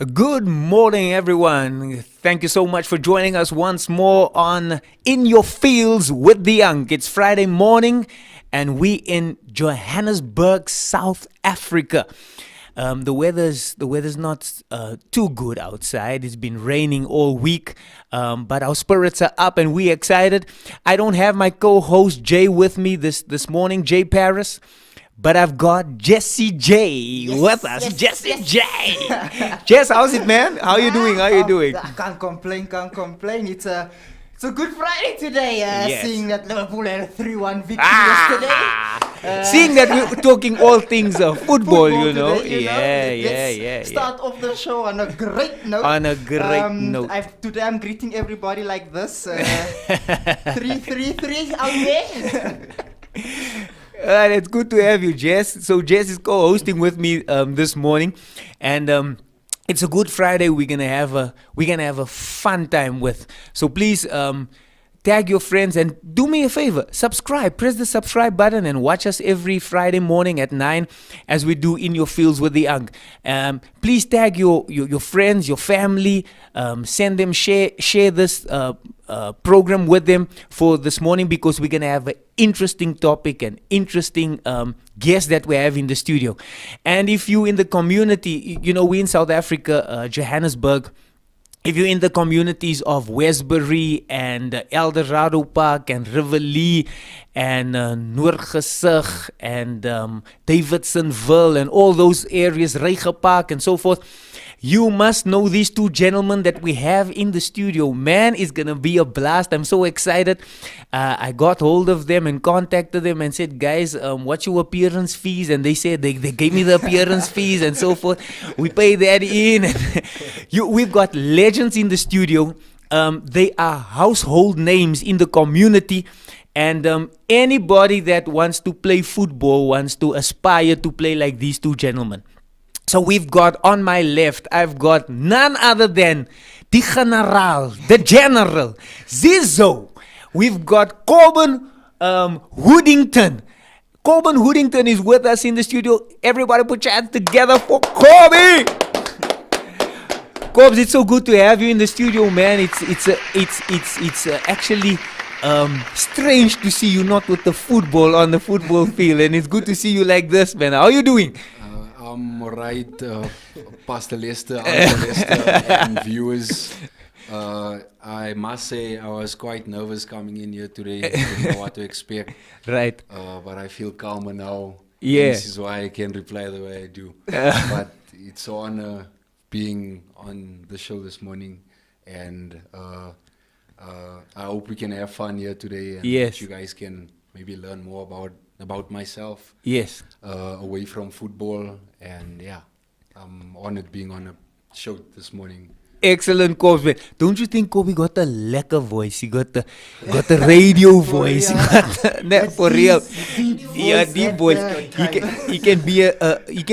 Good morning, everyone. Thank you so much for joining us once more on In Your Fields with the Young. It's Friday morning, and we in Johannesburg, South Africa. The weather's not too good outside. It's been raining all week, but our spirits are up and we're excited. I don't have my co-host Jay with me this morning, Jay Paris. But I've got Jesse J with us. Jesse J. Jess, how's it, man? How you doing? How you doing? I can't complain. It's a good Friday today. Yes. Seeing that Liverpool had a 3-1 victory yesterday. Seeing that we're talking all things of football, you know. Today, Yeah. Let's start off the show on a great note. Today I'm greeting everybody like this. 3-3-3 out there. It's good to have you, Jess. So Jess is co-hosting with me this morning, and it's a good Friday. We're gonna have a fun time with. So please tag your friends and do me a favor. Subscribe. Press the subscribe button and watch us every Friday morning at 9 as we do In Your Fields with the Young. Please tag your friends, your family. Send them, share this program with them for this morning, because we're going to have an interesting topic and interesting guest that we have in the studio. And if you in the community, you know, we in South Africa, Johannesburg. If you're in the communities of Westbury and Eldorado Park and Riverlee and Noordgesig and Davidsonville and all those areas, Reiger Park and so forth, you must know these two gentlemen that we have in the studio. Man, it's going to be a blast. I'm so excited. I got hold of them and contacted them and said, guys, what's your appearance fees? And they said they gave me the appearance fees and so forth. We pay that in. We've got legends in the studio. They are household names in the community. And anybody that wants to play football, wants to aspire to play like these two gentlemen. So we've got on my left, I've got none other than the General, Zizzo. We've got Corbin Hoodington. Corbin Hoodington is with us in the studio. Everybody put your hands together for Corby. Corbs, it's so good to have you in the studio, man. It's actually strange to see you not with the football on the football field, and it's good to see you like this, man. How are you doing? I'm alright, Pastor Lester, Uncle Lester, and viewers. I must say I was quite nervous coming in here today. I didn't know what to expect. Right. But I feel calmer now. Yeah. This is why I can reply the way I do. But it's an honor being on the show this morning. And I hope we can have fun here today. And yes. you guys can maybe learn more about myself. Yes. Away from football, and yeah, I'm honored being on a show this morning. Excellent, Kobe. Don't you think Kobe got a lekker voice? He got the radio voice. For real. Yeah, deep voice. He can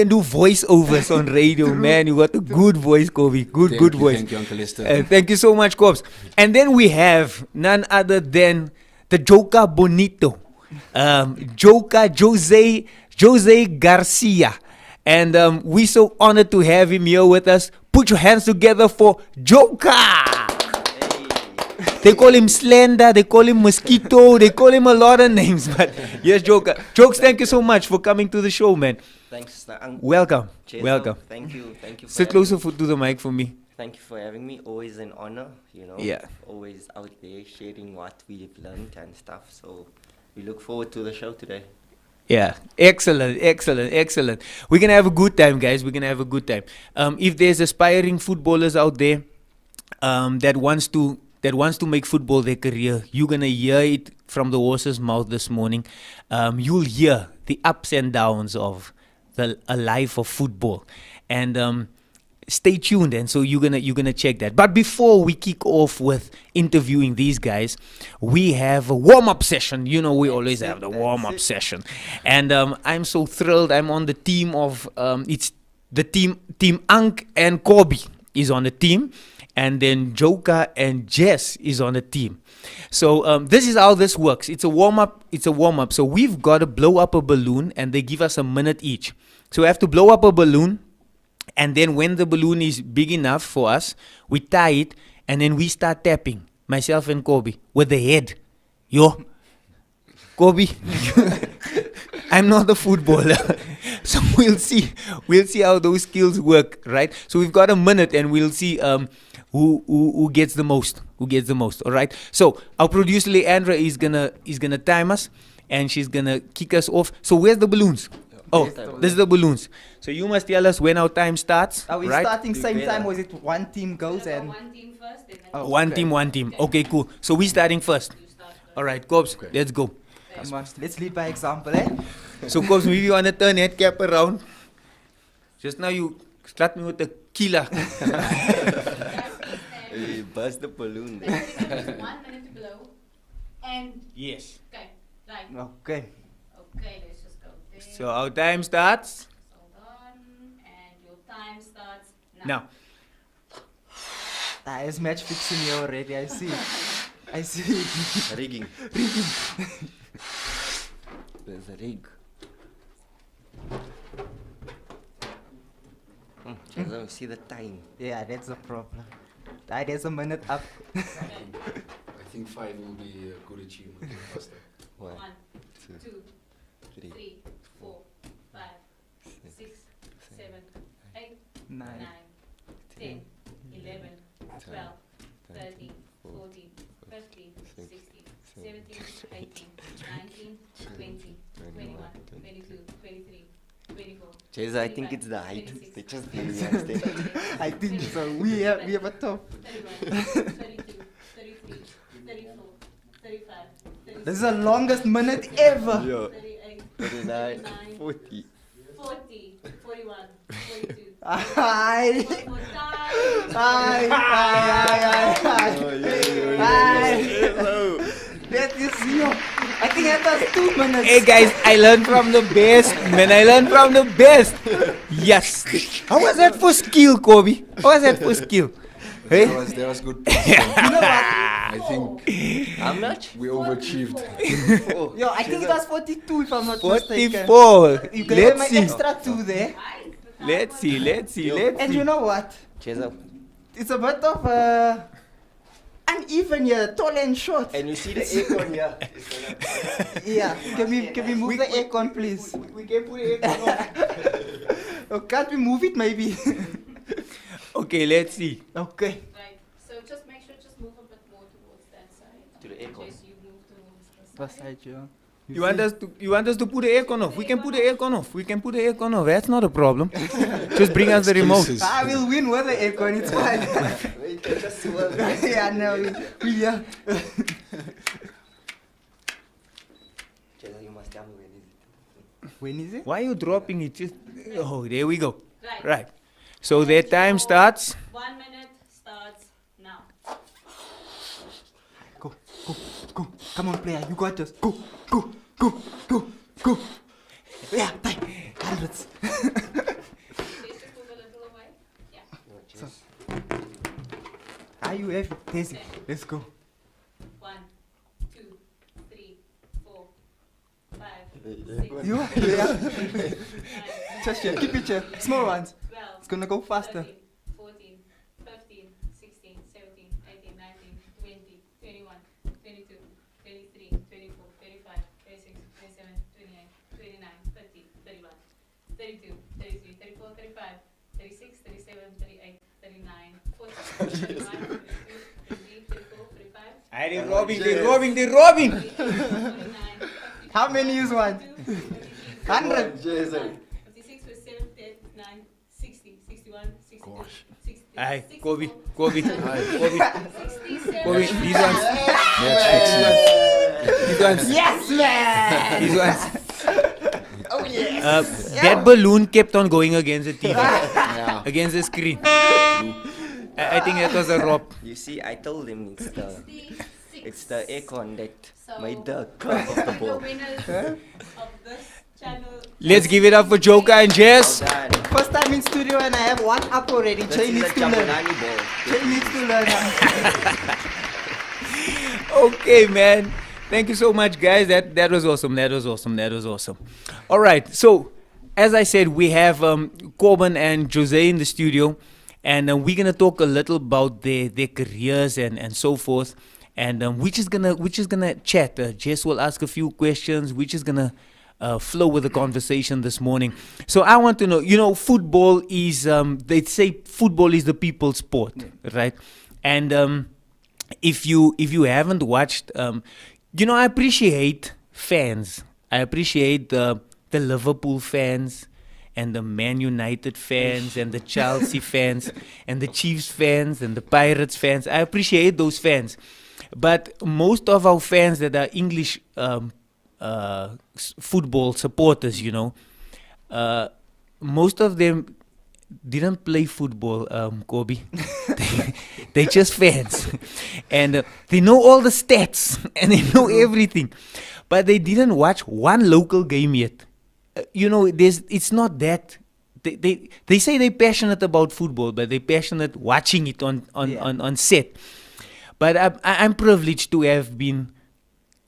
do voiceovers on radio, man. You got a good voice, Kobe. Good voice. Thank you, Uncle Lester. Thank you so much, Kobe. And then we have none other than the Joker Bonito. Joker Jose Garcia, and we're so honored to have him here with us. Put your hands together for Joker. Hey. They call him Slender, they call him Mosquito, they call him a lot of names, but yes, Joker. Jokes, thank you so much for coming to the show, man. Thanks, welcome. Thank you for sit closer to the mic for me. Thank you for having me. Always an honor, you know. Yeah. Always out there sharing what we've learned and stuff. So we look forward to the show today. Yeah, excellent. We're going to have a good time, guys. We're going to have a good time. If there's aspiring footballers out there that wants to make football their career, you're going to hear it from the horse's mouth this morning. You'll hear the ups and downs of a life of football. And stay tuned, and so you're gonna check that. But before we kick off with interviewing these guys, we have a warm-up session. You know, we always have the warm-up session, and I'm so thrilled. I'm on the team of it's the team Ank and Kobe is on the team, and then Joker and Jess is on the team. So this is how this works. It's a warm-up. So we've got to blow up a balloon, and they give us a minute each. So we have to blow up a balloon. And then when the balloon is big enough for us, we tie it and then we start tapping, myself and Kobe, with the head. Yo, Kobe, I'm not a footballer. So we'll see how those skills work, right? So we've got a minute and we'll see who gets the most. All right. So our producer Leandra is gonna time us, and she's gonna kick us off. So where's the balloons? Oh, this is the balloons. So you must tell us when our time starts. Are we right? starting same time, or is it one team goes and one team first, and then One team. Okay, cool. So we starting first. you start first. All right, Cobbs, let's go. let's lead by example, eh? So Cobbs, maybe you wanna turn head cap around. Just now you slapped me with the killer. You burst the balloon. Then 1 minute to blow. And Yes. okay, right. Okay. Okay, let's just go there. So our time starts Hold on, and your time starts now. now. That is match fixing here already. I see. I see. Rigging. There's a rig. Just see the time. Yeah, that's the problem. That is a minute up. I think 5 will be a good achievement. Faster. 1, 1, 2, 2, 3, 3, 4, 5, 6, 7, 8, 9, 10, 11, 12, 13, 14, 15, 16, 17, 18, 19, 20, 21, 22, 23, 24. Chase, I think it's the height. 26, They just 27, I think so. We have a top. 31, 32, 33, 34, 35, 36, This is the longest minute ever. 38, 39, 39, 40. 40, 41, 42. Aye. One more time. Aye. That is you. I think that was 2 minutes. Hey guys, I learned from the best, man. I learned from the best. Yes. How was that for skill, Kobe? How was that for skill? Hey? That was good. You know what? I think How much? we overachieved. Yo, I think it was 42 if I'm not mistaken. 44. You gave my Let's see. extra 2 there. Let's see. And you know what? Chase up. It's a bit of uneven here, tall and short. And you see the aircon here. Yeah, can we move the aircon, please? We can put it Oh, can't we move it, maybe? Okay, let's see. Okay. Right. So just make sure just move a bit more towards that side. To the aircon. In case you move towards the What side. side, Joe? You want us to put the aircon off? We can put the aircon off. That's not a problem. Just bring us the remote. Excuses. I will win with the aircon, it's fine. Wait, just swerve. Yeah, no, yeah. Chase, you must tell me when is it. When is it? Why are you dropping it? Just there we go. Right. Right. So their time starts. 1 minute starts now. Go. Come on, player, you got this. Go. Yeah, time. Hundreds. Please just move a little away. Yeah. Chase. Are you heavy? Daisy, let's go. 1, 2, 3, 4, 5, 6, You? Yeah. 9, Just here, keep it here. Small ones. 12. It's gonna go faster. 13, 14, 15, 16, 17, 18, 19, 20, 21, 22, 23, 24, 35, 36, 37, 28, 29, 30, 31, 32, 33, 34, 35, 36, 37, 38, 39, 40, 41, 42, 43, 34, 45, They're robbing. 48, 49, How many is one? 100. 56, 57, 59, 60, 61, 62, Gosh. 60, Aye, 64, Kobe. 67, Kobe, these ones. Yes, man! These ones. Oh yes. That balloon kept on going against the TV, Yeah. against the screen. I think that was a rob. You see, I told him it's the 66. it's the aircon that So, made the curve of the the ball. winners of this channel. Let's give it up for Joker and Jess. Well done. First time in studio and I have one up already. This Jay is needs the to learn. Jabulani ball. Jay needs to learn. Okay, man. Thank you so much, guys. That was awesome. All right. So as I said, we have Corbin and Jose in the studio, and we're gonna talk a little about their careers and so forth. And we're just gonna chat. Jess will ask a few questions. We're just gonna flow with the conversation this morning. So I want to know, football is they say football is the people's sport, right? And if you haven't watched, I appreciate fans. I appreciate the Liverpool fans and the Man United fans and the Chelsea fans and the Chiefs fans and the Pirates fans. I appreciate those fans. But most of our fans that are English football supporters, most of them didn't play football, Kobe. They're just fans. And they know all the stats and they know everything. But they didn't watch one local game yet. It's not that. They say they're passionate about football, but they're passionate watching it on set. But I'm privileged to have been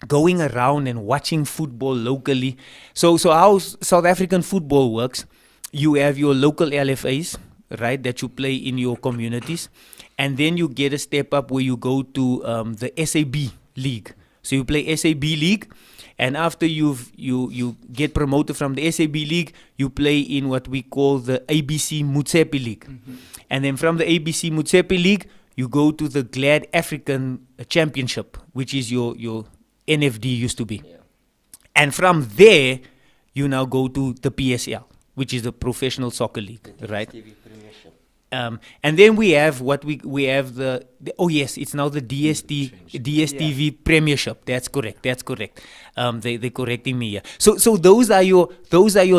going around and watching football locally. So how South African football works, you have your local LFAs, right, that you play in your communities. And then you get a step up where you go to the SAB League. So you play SAB League. And after you get promoted from the SAB League, you play in what we call the ABC Motsepe League. Mm-hmm. And then from the ABC Motsepe League, you go to the Glad African Championship, which is your NFD used to be. Yeah. And from there, you now go to the PSL, which is the Professional Soccer League, right? And then we have it's now the DSTV Premiership. That's correct. They're correcting me here. So those are your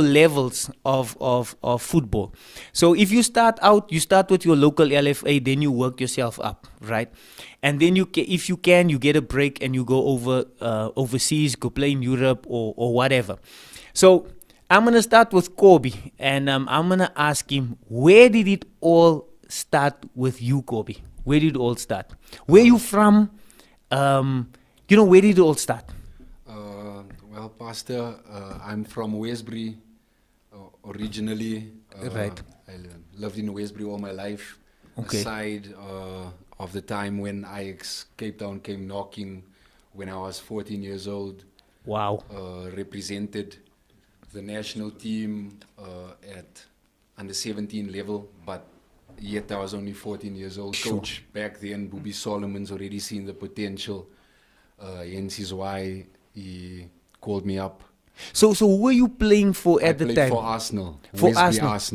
levels of football. So if you start with your local LFA, then you work yourself up, right? And then if you get a break and you go overseas, go play in Europe or whatever. So I'm going to start with Kobe, and I'm going to ask him, where did it all start with you, Kobe? Where did it all start? Where are you from? Where did it all start? Well, Pastor, I'm from Westbury originally. Right. I lived in Westbury all my life. Okay. Aside of the time when Ajax Cape Town came knocking when I was 14 years old. Wow. Represented the national team at under 17 level, but yet I was only 14 years old. Sure. Coach back then, Bobby Solomon's already seen the potential. Hence is why he called me up. So who were you playing for at the time? I played for Arsenal.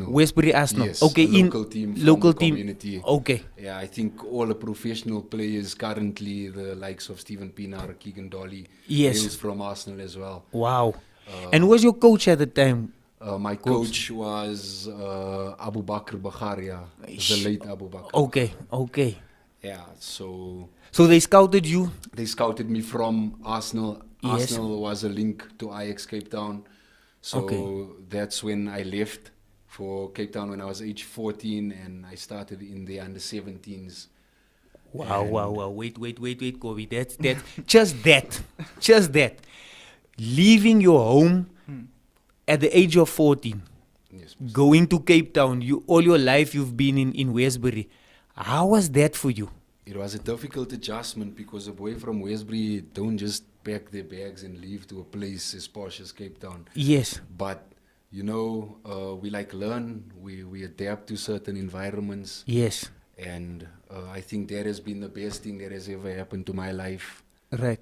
Westbury Arsenal. Yes, okay, local team from local the team. Community. Okay. Yeah, I think all the professional players currently, the likes of Stephen Pienaar, Keegan Dolly, yes, he was from Arsenal as well. Wow. And who was your coach at the time? My coach was Abu Bakr Bakharia, the late Abu Bakr. Okay. Yeah, so they scouted you? They scouted me from Arsenal. Yes. Arsenal was a link to Ajax Cape Town. So that's when I left for Cape Town when I was age 14, and I started in the under 17s. Wow. Wait, Kobe. That's just that. Leaving your home at the age of 14, yes, going to Cape Town, all your life you've been in Westbury. How was that for you? It was a difficult adjustment because a boy from Westbury don't just pack their bags and leave to a place as posh as Cape Town. Yes. But, we learn, we adapt to certain environments. Yes. And I think that has been the best thing that has ever happened to my life. Right.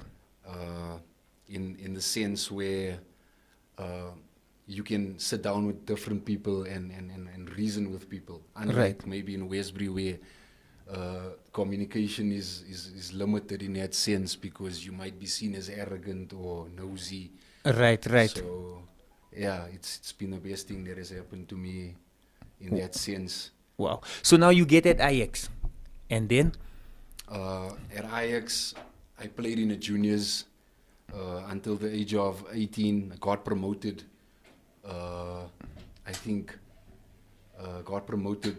In the sense where you can sit down with different people and reason with people. Unlike maybe in Westbury where communication is limited in that sense because you might be seen as arrogant or nosy. Right. So, yeah, it's been the best thing that has happened to me in that sense. Wow. So now you get at Ajax. And then? At Ajax, I played in the juniors until the age of 18. I got promoted. Got promoted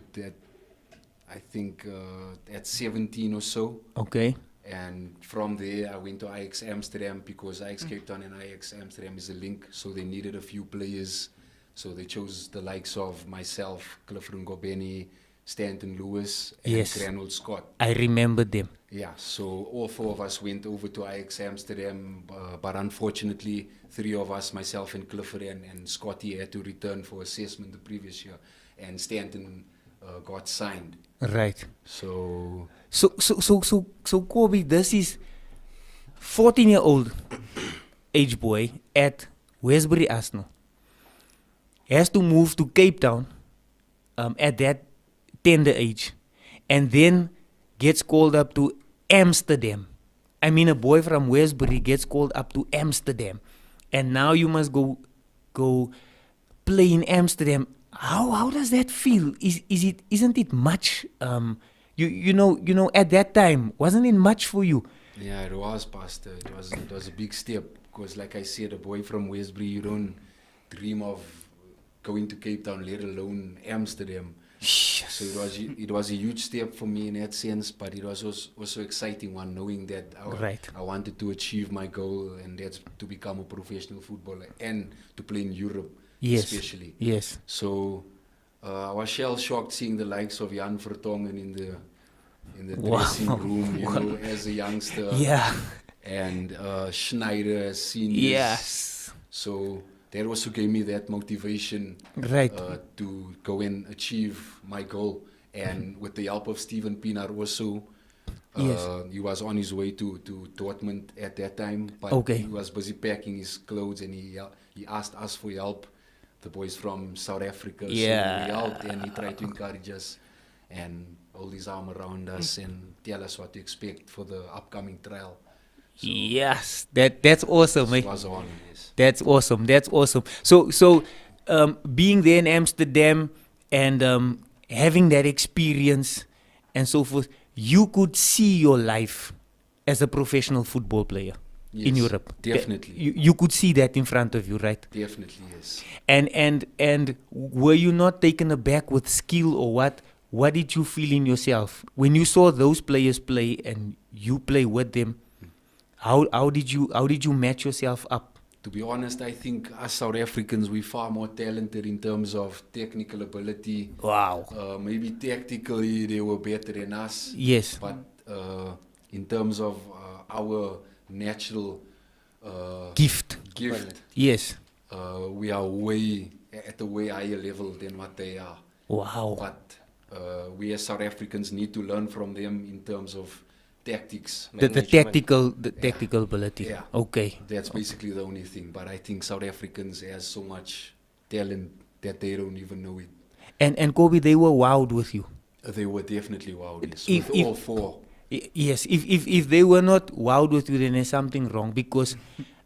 at 17 or so. Okay. And from there, I went to Ajax Amsterdam because Ajax Cape Town and Ajax Amsterdam is a link, so they needed a few players. So they chose the likes of myself, Clifford Ngobeni, Stanton Lewis, and Yes. Granwell Scott. I remember them. Yeah, so all 4 of us went over to Ajax Amsterdam, but unfortunately, 3 of us, myself and Clifford and Scotty, had to return for assessment the previous year, and Stanton got signed. Right. So So Kobe, this is 14-year-old age boy at Westbury Arsenal. He has to move to Cape Town at that tender age, and then gets called up to Amsterdam. I mean, a boy from Westbury gets called up to Amsterdam, and now you must go play in Amsterdam. How does that feel? Isn't it much? You know at that time, wasn't it much for you? yeah, it was, Pastor. It was a big step, because like I said, a boy from Westbury, you don't dream of going to Cape Town, let alone Amsterdam. So it was a huge step for me in that sense, but it was also exciting one, knowing that I wanted to achieve my goal, and that's to become a professional footballer and to play in Europe, especially. Yes. So I was shell-shocked seeing the likes of Jan Vertonghen in the Wow. dressing room, you know, as a youngster. Yeah. And Schneider as seniors. Yes. So that also gave me that motivation Right. to go and achieve my goal. And with the help of Steven Pienaar also, Yes. he was on his way to Dortmund at that time, but Okay. he was busy packing his clothes, and he asked us for help, the boys from South Africa. Yeah. So we helped, and he tried to encourage us and hold his arm around us and tell us what to expect for the upcoming trial. Yes. That's awesome, It eh? was on, yes. That's awesome. That's awesome. So being there in Amsterdam and having that experience and so forth, you could see your life as a professional football player in Yes, Europe. definitely. You could see that in front of you, right? Definitely, yes. And were you not taken aback with skill, or what? What did you feel in yourself when you saw those players play and you play with them? How did you match yourself up? To be honest, I think us South Africans, we're far more talented in terms of technical ability. Wow. Maybe tactically they were better than us. Yes. But in terms of our natural Gift. Yes. we are at a way higher level than what they are. Wow. But we as South Africans need to learn from them in terms of tactics. The tactical ability. Yeah. Okay. That's basically the only thing. But I think South Africans has so much talent that they don't even know it. And Kobe, they were wowed with you. They were definitely wowed. Yes, If- with if- all 4. Yes. If they were not wowed with you, then there's something wrong, because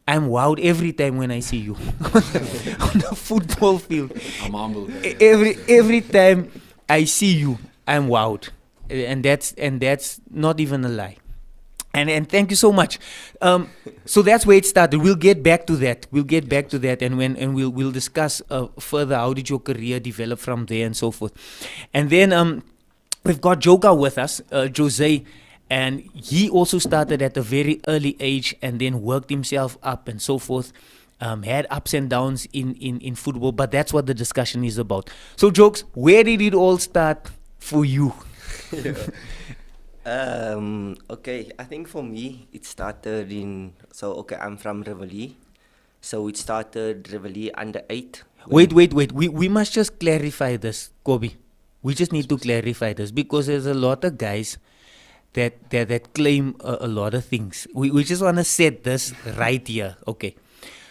I'm wowed every time when I see you on the football field. I'm humbled. Every time I see you, I'm wowed, and that's not even a lie. And thank you so much. So that's where it started. We'll get back to that. And we'll discuss further how did your career develop from there and so forth. And then we've got Joka with us, Jose, and he also started at a very early age and then worked himself up and so forth. Had ups and downs in football, but that's what the discussion is about. So, Jokes, where did it all start for you? Okay, I think for me it started I'm from Rivoli. So it started Rivoli under 8. Wait. We must just clarify this, Kobe. We just need to clarify this, because there's a lot of guys that claim a lot of things. We just want to set this right here. Okay.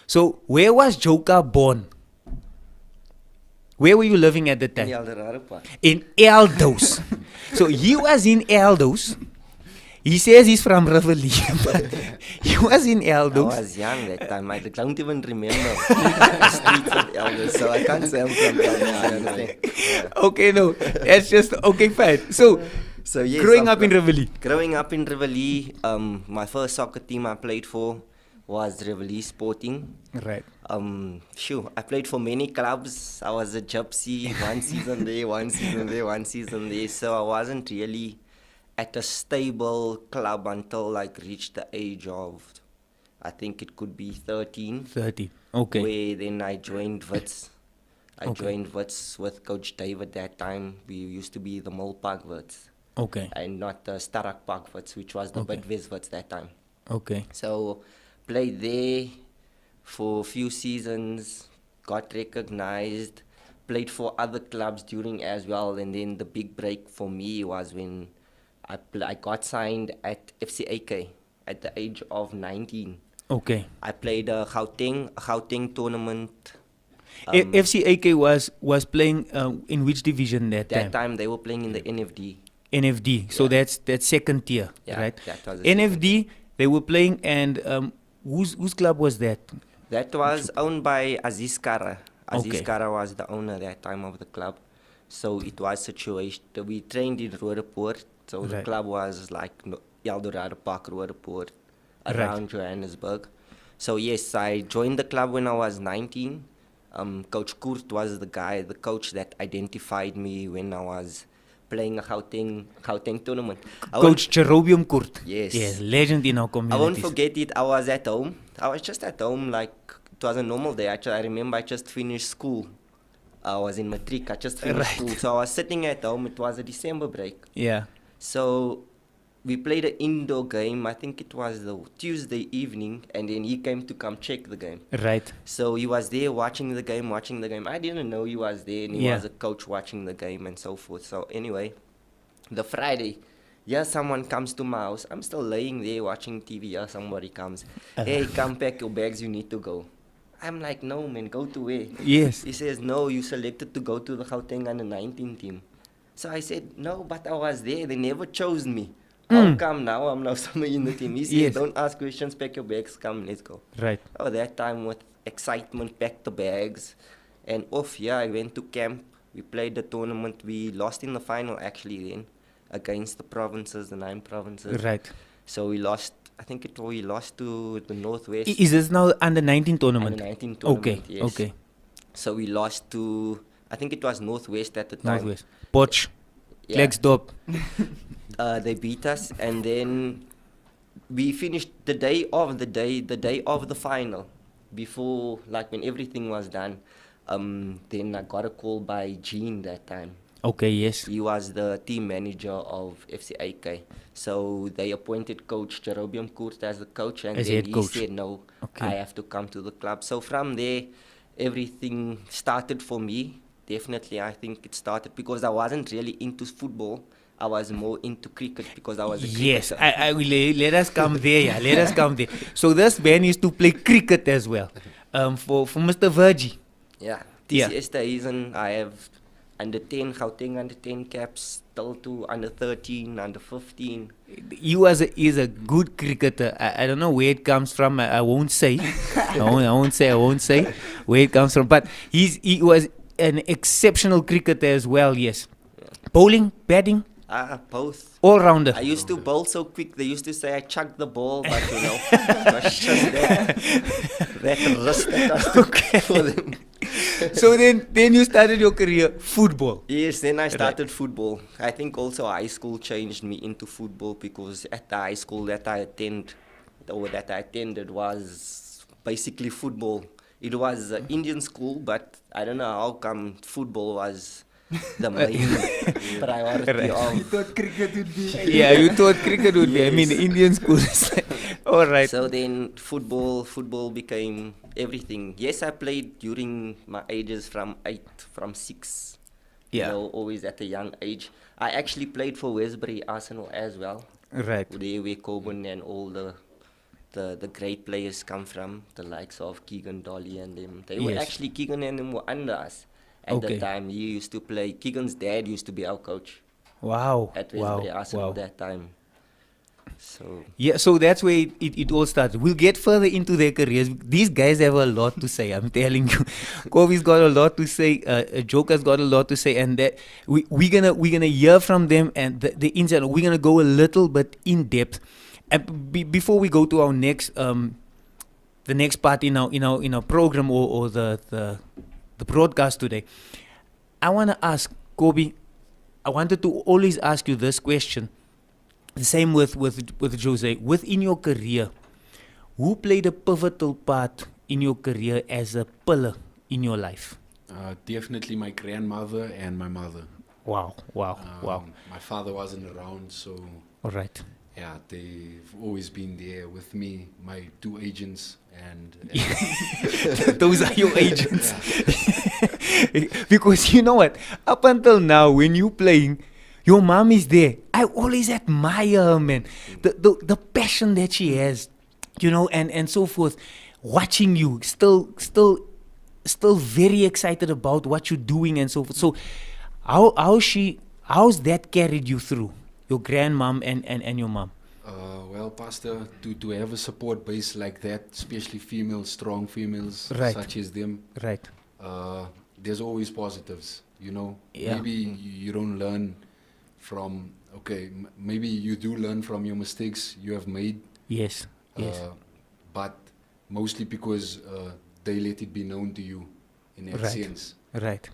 So where was Joka born? Where were you living at the time? In Eldos. So he was in Eldos. He says he's from Rivoli, but he was in I Eldos. was young that time. I don't even remember the streets of Elvis, so I can't say I'm from Elvis. You understand? Yeah. Okay, no, that's just okay, fine. So Yes, growing up in Rivoli. Growing up in Rivoli, my first soccer team I played for was Rivoli Sporting. Right. I played for many clubs. I was a gypsy, one season there, one season there. So I wasn't really at a stable club until reached the age of, I think it could be 13. 30. Okay. Where then I joined Wits. I joined Wits with Coach David that time. We used to be the Mole Park Wits. Okay. And not the Starak Park Wits, which was the Bidvest Wits that time. Okay. So played there for a few seasons, got recognized, played for other clubs during as well. And then the big break for me was when I got signed at FCAK at the age of 19. Okay. I played a Gauteng tournament. FCAK was playing in which division that time? That time they were playing in the NFD. NFD. So that's second tier, right? That was NFD. They were playing, and whose club was that? That was owned by Aziz Kara. Aziz Okay. Kara was the owner that time of the club. So it was situation. We trained in Roodepoort. So the club was like Eldorado Park, Roodepoort, around Johannesburg. So yes, I joined the club when I was 19. Coach Kurt was the coach that identified me when I was playing a Gauteng tournament. Coach Jerobium Kurt. Yes. Yes, legend in our community. I won't forget it. I was at home. I was just at home, like it was a normal day. Actually, I remember I just finished school. I was in matric. I just finished school. So I was sitting at home. It was a December break. Yeah. So we played an indoor game. I think it was the Tuesday evening, and then he came to come check the game. Right. So he was there watching the game. I didn't know he was there, and he was a coach watching the game and so forth. So anyway, the Friday, someone comes to my house. I'm still laying there watching TV. Somebody comes. Hey, come pack your bags. You need to go. I'm like, no, man, go to where? Yes. He says, no, you selected to go to the Gauteng under 19 team. So I said, no, but I was there. They never chose me. How come now? I'm now somewhere in the team. He said, don't ask questions, pack your bags, come, let's go. Right. Oh, that time with excitement, packed the bags. And off, I went to camp. We played the tournament. We lost in the final, actually, then, against the provinces, the 9 provinces. Right. So we lost, we lost to the Northwest. Is this now under 19 tournament? Under 19 tournament, okay. yes. Okay. So we lost to, I think it was Northwest at the time. Northwest. Potch. Yeah. Klerksdorp. They beat us, and then we finished the day of the final, before, like when everything was done. Then I got a call by Gene that time. Okay, yes. He was the team manager of FCAK. So they appointed Coach Jerobium Kurt as the coach, and as then head he coach. said, no, I have to come to the club. So from there, everything started for me. Definitely, I think it started because I wasn't really into football. I was more into cricket because I was a cricketer. Yes, I will let us come there. Yeah, let us come there. So this man used to play cricket as well. For Mr. Virgie. Yeah, TCS Taisen, I have under 10 Gauteng under 10 caps, still to under 13, under 15. He's a good cricketer. I don't know where it comes from. I won't say. I won't say where it comes from. But he was an exceptional cricketer as well. Yes, bowling, batting. Both. All rounder. I used to bowl so quick. They used to say I chucked the ball, but it was just that wrist that was for them. So then you started your career football. Yes, then I started football. I think also high school changed me into football because at the high school that I attended was basically football. It was an Indian school, but I don't know how come football was the main priority of. You thought cricket would be. Yeah, you thought cricket would be. I mean, Indian schools. All right. So then football became everything. Yes, I played during my ages from 6. Yeah. You know, always at a young age. I actually played for Westbury Arsenal as well. Right. There where Coburn and all the great players come from, the likes of Keegan Dolly and them. They were actually, Keegan and them were under us. At the time, he used to play. Keegan's dad used to be our coach. Wow. At Westbury Arsenal that time. So yeah, so that's where it all started. We'll get further into their careers. These guys have a lot to say. I'm telling you, Kobe's got a lot to say. Joker's got a lot to say, and that we're gonna hear from them and the inside. We're gonna go a little bit in depth. And before we go to our next the next part in our program or the broadcast today, I want to ask Kobe. I wanted to always ask you this question. The same with Jose. Within your career, who played a pivotal part in your career as a pillar in your life? Definitely my grandmother and my mother. Wow. My father wasn't around, so All right. yeah, they've always been there with me, my 2 agents, and Those are your agents. Because you know what? Up until now, when you playing, your mom is there. I always admire her, man. The passion that she has, and so forth. Watching you, still very excited about what you're doing and so forth. So, how's that carried you through? Your grandmom and your mom. well, Pastor, to have a support base like that, especially females, strong females Right. such as them, Right. there's always positives, you know. Yeah. Maybe you don't learn from, maybe you do learn from your mistakes you have made, Yes. but mostly because they let it be known to you in that Right. sense. Right.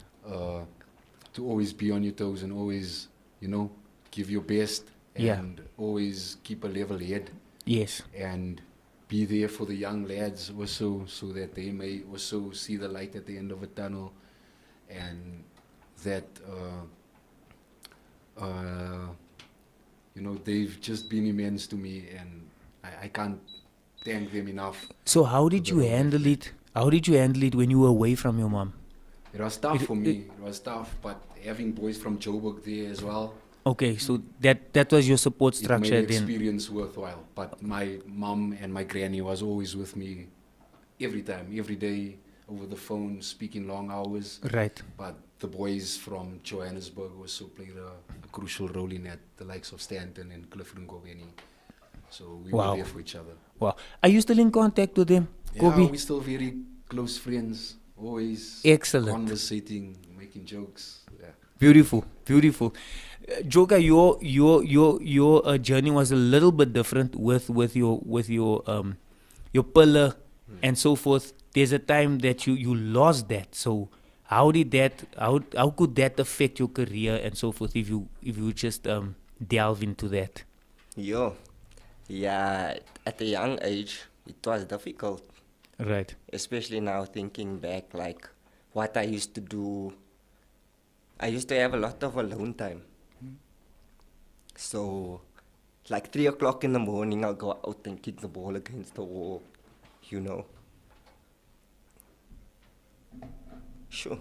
To always be on your toes and always, give your best Yeah. and always keep a level head Yes. and be there for the young lads also, so that they may also see the light at the end of a tunnel, and that they've just been immense to me, and I can't thank them enough. So how did you handle it? How did you handle it when you were away from your mom? It was tough for me. It was tough, but having boys from Joburg there as well, Okay, so that was your support it structure made the then. experience worthwhile. But my mom and my granny was always with me every time, every day, over the phone, speaking long hours. Right. But the boys from Johannesburg also played a crucial role in that, the likes of Stanton and Cliff Ngoveni. So we Wow. were there for each other. Wow. Are you still in contact with them, Yeah, Kobe? we're still very close friends, always Excellent. conversating, making jokes. Yeah. Beautiful. Joker, your journey was a little bit different with your pillar and so forth. There's a time that you lost that. So how could that affect your career and so forth if you just delve into that? Yeah, at a young age, it was difficult, Right. especially now thinking back, like what I used to do. I used to have a lot of alone time. So, like 3 o'clock in the morning, I'll go out and kick the ball against the wall, you know. Sure.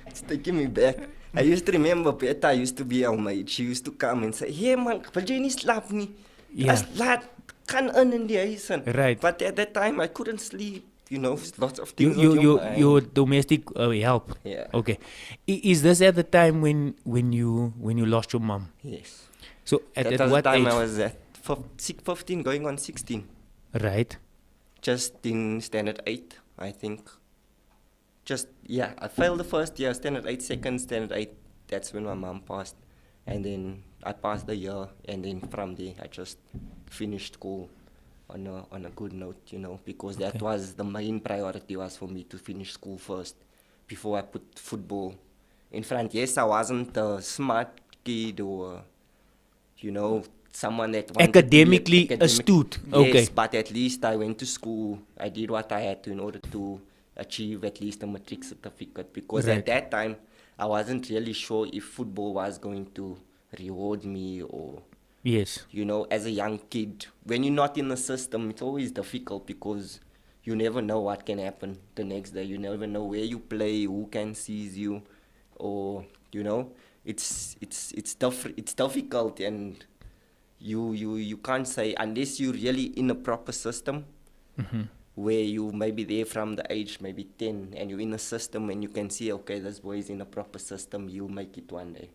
It's taking me back. I used to remember Beta used to be our maid. She used to come and say, "Hey man, wil jy nie slaap nie? Yeah. As laat kan in die huis in." Right. But at that time, I couldn't sleep. Lots of things on your mind. Your domestic help. Yeah. Okay. Is this at the time when you lost your mom? Yes. So at That was what the time age? I was at 15 going on 16. Right. Just in standard 8, I think. I failed the first year, standard 8, second, standard 8. That's when my mom passed. And then I passed the year, and then from there, I just finished school on a good note, because that was the main priority, was for me to finish school first before I put football in front. Yes, I wasn't a smart kid or, someone that wanted Academically to be astute. Yes, Okay. but at least I went to school. I did what I had to in order to achieve at least a matric certificate, because Right. at that time I wasn't really sure if football was going to reward me or, Yes. as a young kid. When you're not in the system, it's always difficult because you never know what can happen the next day. You never know where you play, who can seize you, or it's difficult, and you can't say unless you're really in a proper system. Mm-hmm. Where you may be there from the age maybe 10, and you're in a system and you can see, okay, this boy is in a proper system, he'll make it one day.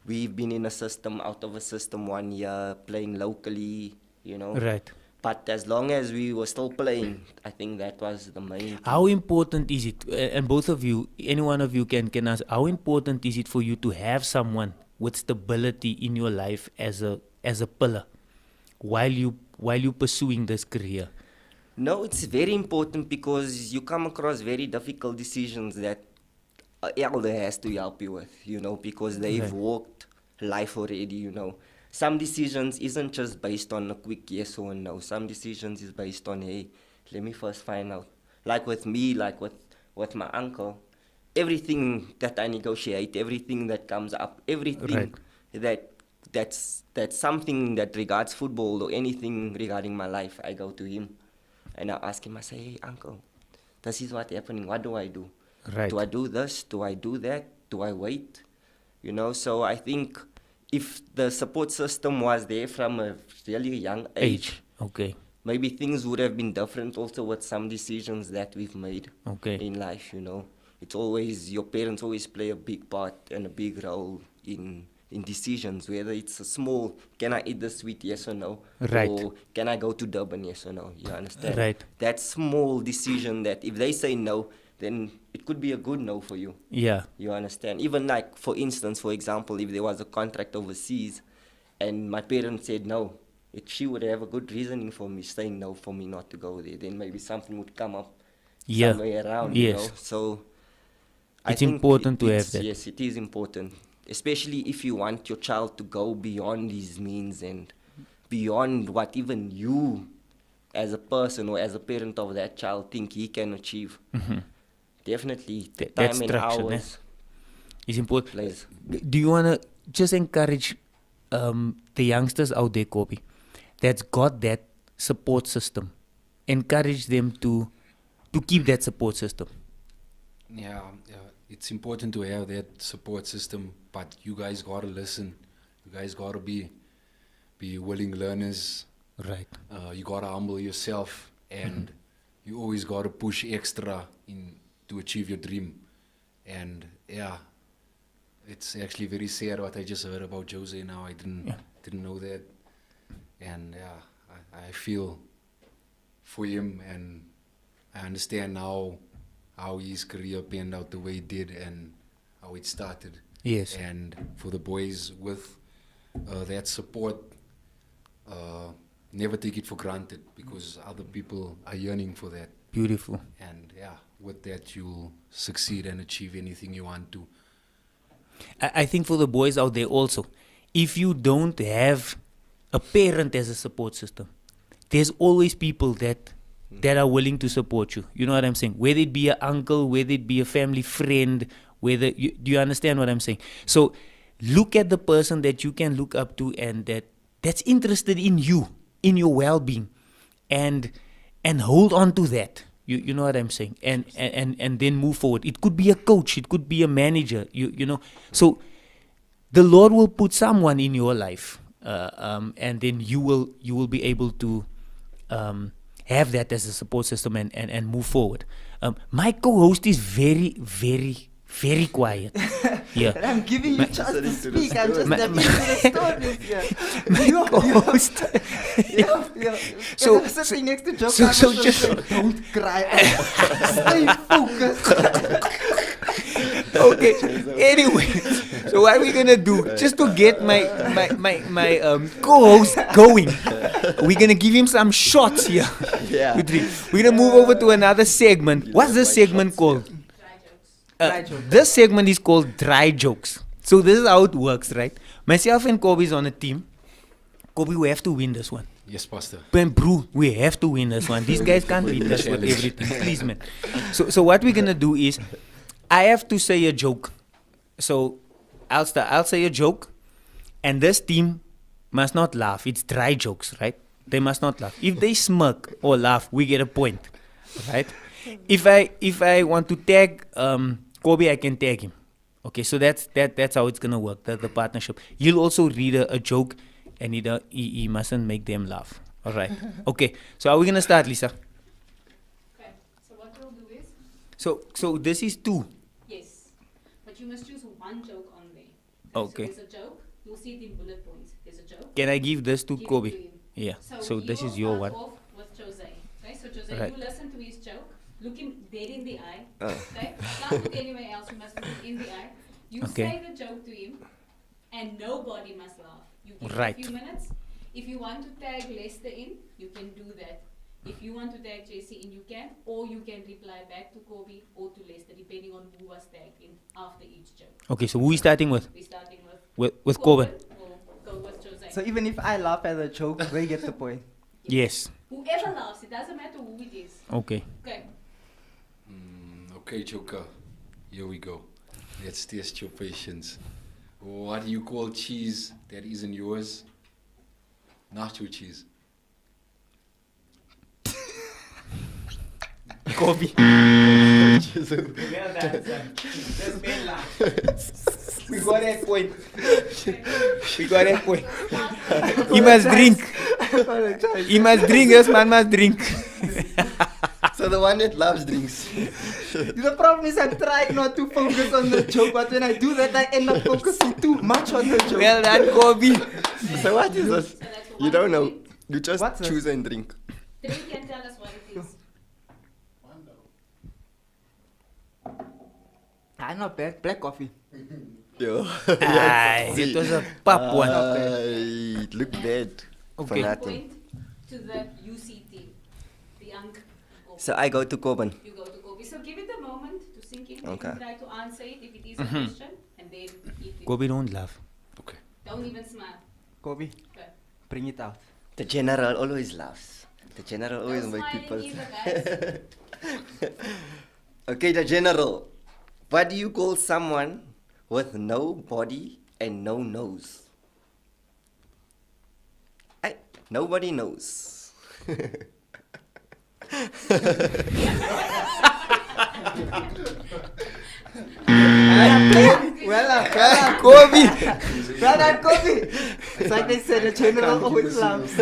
We've been in a system, out of a system 1 year, playing locally, Right. But as long as we were still playing, I think that was the main thing. How important is it, and both of you, any one of you can answer, how important is it for you to have someone with stability in your life as a pillar while you pursuing this career? No, it's very important because you come across very difficult decisions that an elder has to help you with, because they've Right. walked life already. Some decisions isn't just based on a quick yes or no. Some decisions is based on, hey, let me first find out. Like with me, like with with my uncle, everything that I negotiate, everything that comes up, everything that's something that regards football or anything regarding my life, I go to him and I ask him, I say, hey, uncle, this is what's happening. What do I do? Right. Do I do this? Do I do that? Do I wait? You know, so I think if the support system was there from a really young age, Okay. maybe things would have been different also with some decisions that we've made Okay. in life, you know. It's always, your parents always play a big part and a big role in decisions, whether it's a small, can I eat the sweet, yes or no? Right. Or can I go to Durban, yes or no? You understand? Right. That small decision that if they say no, then it could be a good no for you. Yeah. You understand? Even like, for instance, for example, if there was a contract overseas and my parents said no, she would have a good reasoning for me saying no, for me not to go there. Then maybe something would come up somewhere around, you know? So I It's think important to have that. Yes, it is important. Especially if you want your child to go beyond his means and beyond what even you as a person or as a parent of that child think he can achieve. Definitely, the That time and structure, hours It's important. plays. Do you want to just encourage the youngsters out there, Kobe, that's got that support system? Encourage them to keep that support system. Yeah, it's important to have that support system, but you guys gotta listen. You guys gotta be willing learners. Right. You gotta humble yourself, and you always gotta push extra to achieve your dream. And yeah, it's actually very sad what I just heard about Jose now. I didn't know that, and yeah, I feel for him, and I understand now how his career panned out the way it did and how it started. Yes. And for the boys with that support, never take it for granted, because other people are yearning for that. Beautiful. And yeah, with that you'll succeed and achieve anything you want to. I think for the boys out there also, if you don't have a parent as a support system, there's always people that are willing to support you. You know what I'm saying? Whether it be an uncle, whether it be a family friend, do you understand what I'm saying? So look at the person that you can look up to and that's interested in you, in your well-being, and hold on to that. You know what I'm saying? And then move forward. It could be a coach, it could be a manager, you know. So the Lord will put someone in your life, and then you will be able to have that as a support system and move forward. My co-host is very, very, very quiet. Yeah. And I'm giving you chance to speak. I'm just stepping into the stories here. My co-host. Yeah. So- Sitting next to Joe. so just- don't cry. Stay focused. Okay. Anyway, so what are we gonna do? Just to get my co-host going, we're gonna give him some shots here. Yeah. We're gonna move over to another segment. What's this segment called? Dry jokes. Dry jokes. This segment is called Dry Jokes. So this is how it works, right? Myself and Kobe is on a team. Kobe, we have to win this one. Yes, Pastor. Ben, bro, we have to win this one. These guys can't beat us with everything. Please, man. So what we're gonna do is, I have to say a joke. So I'll start. I'll say a joke, and this team must not laugh. It's dry jokes, right? They must not laugh. If they smirk or laugh, we get a point, right? If I want to tag Kobe, I can tag him. Okay, so that's how it's gonna work. The partnership. You'll also read a joke, and he mustn't make them laugh. All right. Okay. So are we gonna start, Lisa? Okay, so what we'll do is, So this is 2. yes, but you must choose one joke on there. Okay. So there's a joke, you'll see it in bullet points. There's a joke. Can I give this to Give it Kobe? to him. Yeah. So he this will is your start one. off with Jose. Okay, so Jose, Right. you listen to his joke, look him dead in the eye. Oh. Okay, not look anywhere else. You must look him in the eye. You Okay. say the joke to him, and nobody must laugh. You give Right. him a few minutes. If you want to tag Lester in, you can do that. If you want to tag JC in, you can, or you can reply back to Kobe or to Lester, depending on who was tagged in after each joke. Okay. So who are we starting with? We're starting With Kobe. or go with Jose. So even if I laugh at the joke, they get the point. Yes. Whoever laughs, it doesn't matter who it is. Okay. Okay. Okay, Joker. Here we go. Let's test your patience. What do you call cheese that isn't yours? Nacho cheese. Kobe. Well done, son. Just made laugh. We got that point. We got that point. He must drink. He must drink. This man must drink. So the one that loves drinks. The problem is I'm trying not to focus on the joke, but when I do that, I end up focusing too much on the joke. Well done, Kobe. So what is this? So that's You one don't know. drink. You just What's this? choose and drink. Drink and tell us what it is. Not bad. Black coffee. Yo. Aye, it was a pop one. It looked bad. For Okay. nothing. Point to the UC team. The Unk. So I go to Coben. You go to Kobe. So give it a moment to sink in. Okay. You can try to answer it if it is a question, and then eat it. Kobe don't laugh. Okay. Don't even smile. Kobe, Okay. bring it out. The general always laughs. The general always No makes smiling people. either, guys. Okay, the general. What do you call someone with no body and no nose? Nobody knows. Well, Kobe. well done, Kobe. It's like they said, the general always laughs.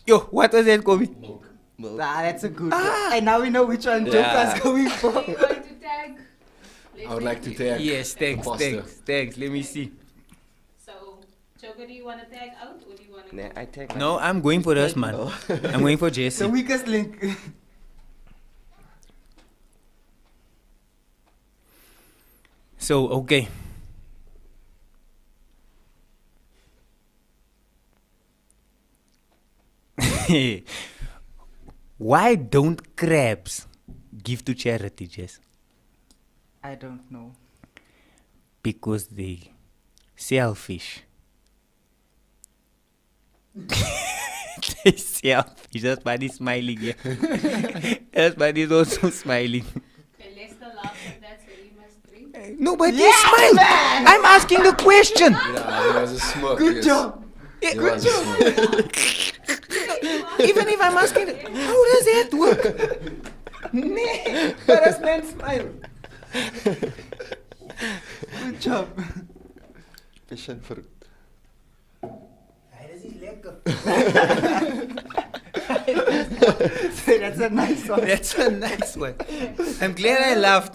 Yo, what was that, Kobe? That's a good one. And now we know which one Joker's going for. Are you going to tag? I would like to tag. Yes, thanks, Pasta. thanks. Let me see. So, Joker, do you want to tag out or do you want to Nah, I take No, I'm going for this, man. Oh. I'm going for The Jesse. weakest link. So, okay. Why don't crabs give to charity, Jess? I don't know. Because they selfish. They selfish. That's why he's smiling. Yeah. That's why he's also smiling. Okay, Lester laughs at that, so you must drink. No, but he smiled. I'm asking the question. Yeah, there was a smirk. Good yes. job. There was a smirk. Even if I'm asking, how does that work? Nee, but as man smile. Good job. Passion fruit. That's a nice one. That's a nice one. I'm glad I laughed.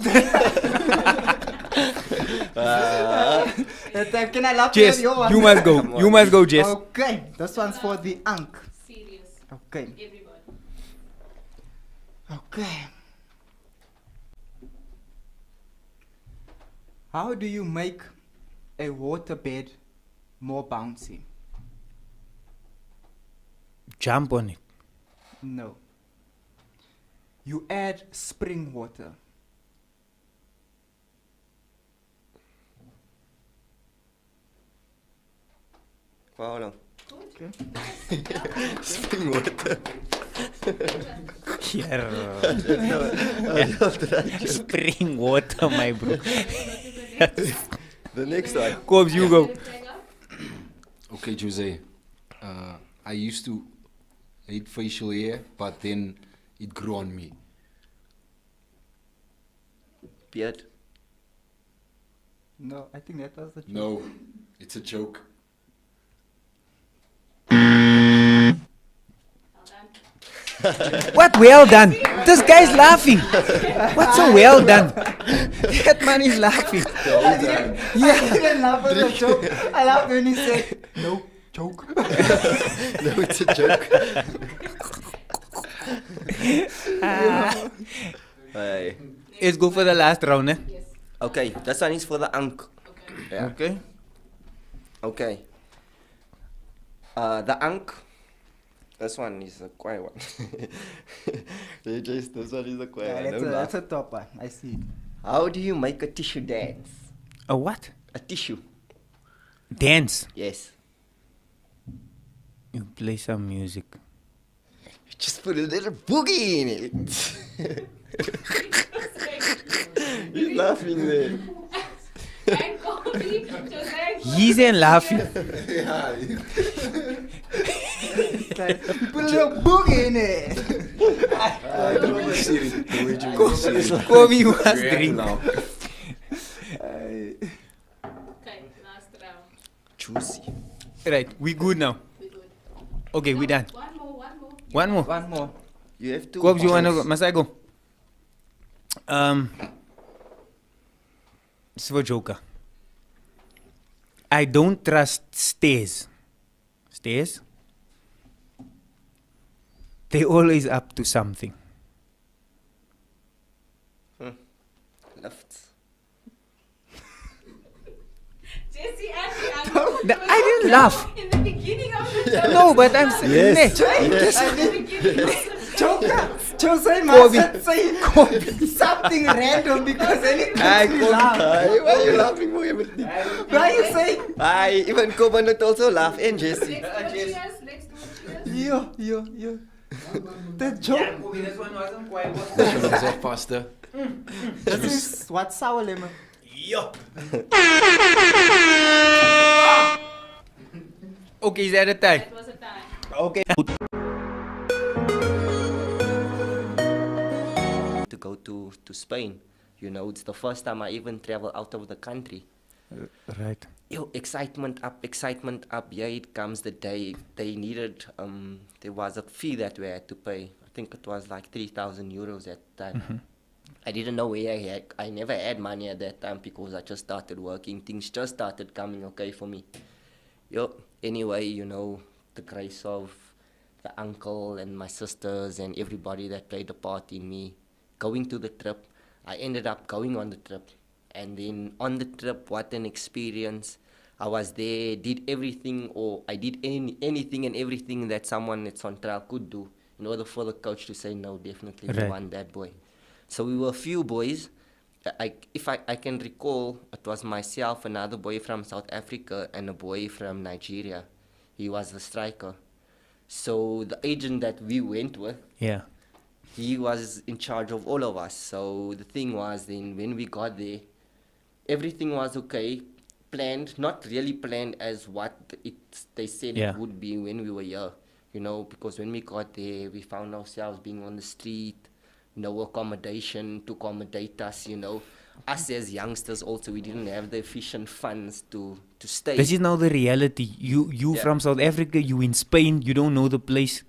That time, can I laugh Jess, at your one? you must go. Come You on. must go, Jess. Okay, this one's for the Unk. Serious. Okay. Everybody. Okay. How do you make a waterbed more bouncy? Jump on it. No. You add spring water. Wow, no. Okay. Spring water. Spring water, my bro. The next one. Cobbs, you go. Tag out? Okay, Jose. I used to hate facial hair, but then it grew on me. Beard. No, I think that was the joke. No, it's a joke. Well done. What well done? This guy's laughing. What's so well done? That man is laughing. Yeah, I didn't laugh at the joke. I laughed when he said, no, joke. No, it's a joke. Hey. Let's go for the last round, eh? Yes. Okay, this one is for the Unk. Okay. Yeah. Okay. Okay. The Unk. This one is a quiet one. This one is a quiet one. Don't That's laugh. a top one. I see. How do you make a tissue dance? A what? A tissue. Dance. Yes. You play some music. Just put a little boogie in it. He's laughing there. And coffee, Jose. He's in laughing. Put a little boogie in it. Kobe was drink. Okay, last round. Juicy. Right, we good now. We good. Okay, we done. One more. One more. One more. You have to. Kobs, you wanna go? Must I go? This is for Joker. I don't trust stairs. Stairs? They always up to something. Lifts. Jesse actually I didn't laugh. in the beginning of the joke. No, but I'm saying. Yes. In the beginning of the Joker, Jose Kobe. must say something random because anything I we can't laugh. die. Why are you laughing for everything? Why are you saying? I even Kobanut also laugh and Jesse. Let's do a cheers. Let's do a cheers. Yo. That joke. This one wasn't quite Is that faster? This is what sour lemon. Yup. Okay, is that a tie? That was a time. Okay. To go to Spain. You know, it's the first time I even travel out of the country. Right. Yo, excitement up. Yeah, it comes the day they needed, there was a fee that we had to pay. I think it was like 3,000 euros at that time. I didn't know where I never had money at that time because I just started working. Things just started coming okay for me. Yo, anyway, you know, the grace of the uncle and my sisters and everybody that played a part in me going to the trip. I ended up going on the trip. And then on the trip, what an experience. I was there, did everything, or I did anything and everything that someone that's on trial could do in order for the coach to say, no, definitely we Right. want that boy. So we were a few boys. If I can recall, it was myself, another boy from South Africa, and a boy from Nigeria. He was the striker. So the agent that we went with, Yeah. he was in charge of all of us. So the thing was, then when we got there, everything was okay, planned, not really planned as what they said Yeah. it would be when we were here, you know, because when we got there, we found ourselves being on the street, no accommodation to accommodate us, you know. Us as youngsters also, we didn't have the efficient funds to stay. This is now the reality. You Yeah. from South Africa, you in Spain, you don't know the place.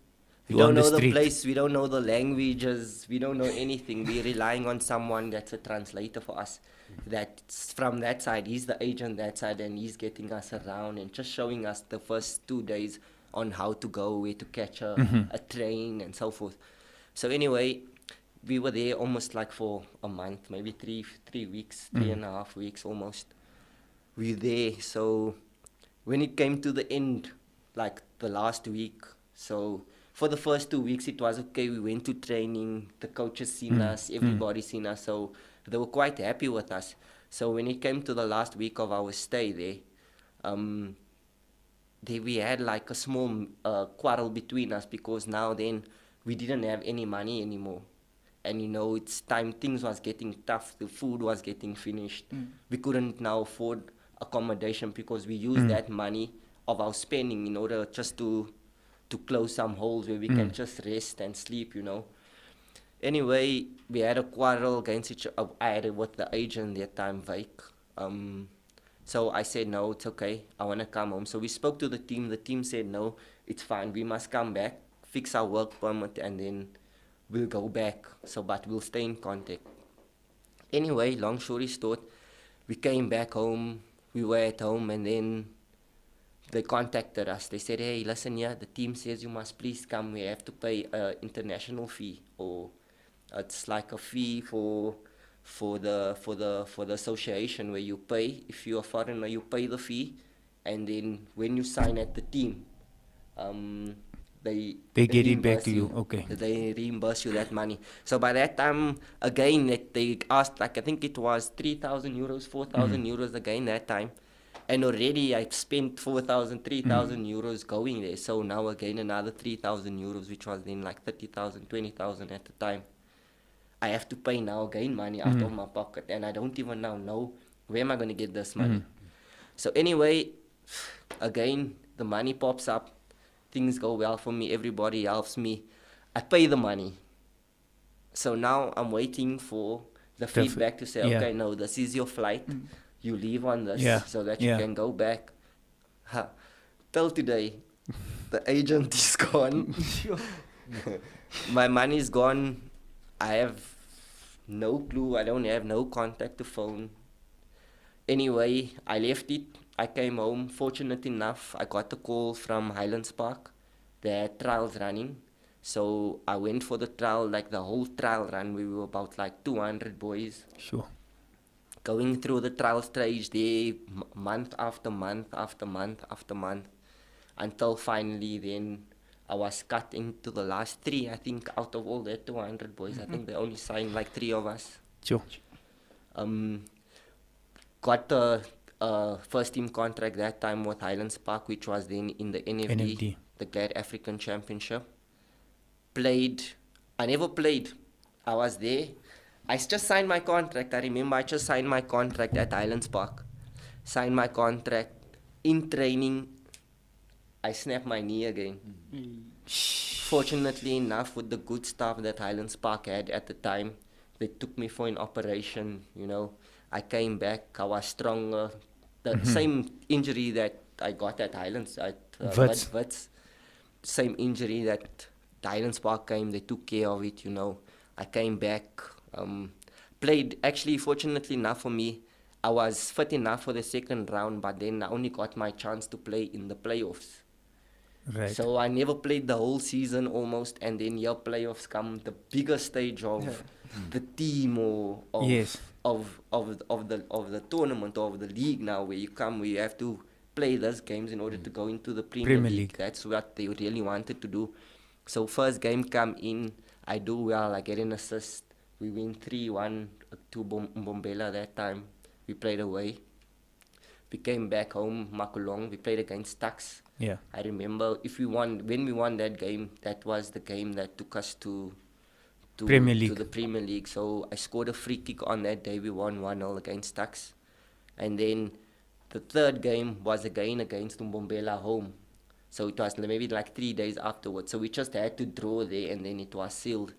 We You don't on the know the street. place, we don't know the languages, we don't know anything. We're relying on someone that's a translator for us. That's from that side, he's the agent that side, and he's getting us around and just showing us the first 2 days on how to go, where to catch a train and so forth. So anyway, we were there almost like for a month, maybe three weeks, 3.5 weeks almost. We were there, so when it came to the end, like the last week, so for the first 2 weeks it was okay. We went to training, the coaches seen us, everybody seen us, so they were quite happy with us. So when it came to the last week of our stay there, we had like a small quarrel between us because now then we didn't have any money anymore. And you know, it's time, things was getting tough, the food was getting finished. We couldn't now afford accommodation because we used that money of our spending in order just to close some holes where we can just rest and sleep, you know. Anyway, we had a quarrel against each other. I had it with the agent that time, Vike. So I said, no, it's okay, I want to come home. So we spoke to the team said, no, it's fine, we must come back, fix our work permit, and then we'll go back, so but we'll stay in contact. Anyway, long story short, we came back home, we were at home, and then they contacted us. They said, hey, listen here, the team says you must please come, we have to pay an international fee, or it's like a fee for the association where you pay. If you're a foreigner, you pay the fee, and then when you sign at the team, they get it back reimburse to you. Okay. They reimburse you that money. So by that time, again, they asked, like, I think it was 3,000 euros, 4,000 euros again that time. And already I spent 4,000, 3,000 euros going there. So now again another 3,000 euros, which was then like 30,000, 20,000 at the time. I have to pay now again money out of my pocket, and I don't even now know where am I going to get this money. So anyway, again, the money pops up, things go well for me, everybody helps me. I pay the money. So now I'm waiting for the feedback to say, okay, no, this is your flight. You leave on this so that you can go back. Till today, the agent is gone. My money is gone. I have no clue. I don't have no contact to phone. Anyway, I left it. I came home. Fortunate enough, I got a call from Highlands Park. They had trials running. So I went for the trial, like the whole trial run. We were about like 200 boys. Sure. Going through the trial stage there, month after month after month after month. Until finally then I was cut into the last 3, I think, out of all that 200 boys. I think they only signed like 3 of us. Sure. Got the first team contract that time with Highlands Park, which was then in the NFD, the Glad African Championship. Played. I never played. I was there. I just signed my contract. I remember I just signed my contract at Highlands Park. Signed my contract. In training, I snapped my knee again. Fortunately enough, with the good staff that Highlands Park had at the time, they took me for an operation, you know. I came back, I was stronger. The same injury that I got at Highlands, at Wits. Same injury that Highlands Park came, they took care of it, you know. I came back, played, actually, fortunately enough for me, I was fit enough for the second round, but then I only got my chance to play in the playoffs. Right. So I never played the whole season almost, and then your playoffs come, the bigger stage of the team or of, of the tournament or of the league now, where you have to play those games in order to go into the Premier League. That's what they really wanted to do. So first game come in, I do well, I get an assist. We win 3-1 to Mbombela that time. We played away. We came back home, Makulong. We played against Tuks. Yeah. I remember when we won that game, that was the game that took us to Premier League. To the Premier League. So I scored a free kick on that day. We won 1-0 against Tuks. And then the third game was again against Mbombela home. So it was maybe like 3 days afterwards. So we just had to draw there, and then it was sealed.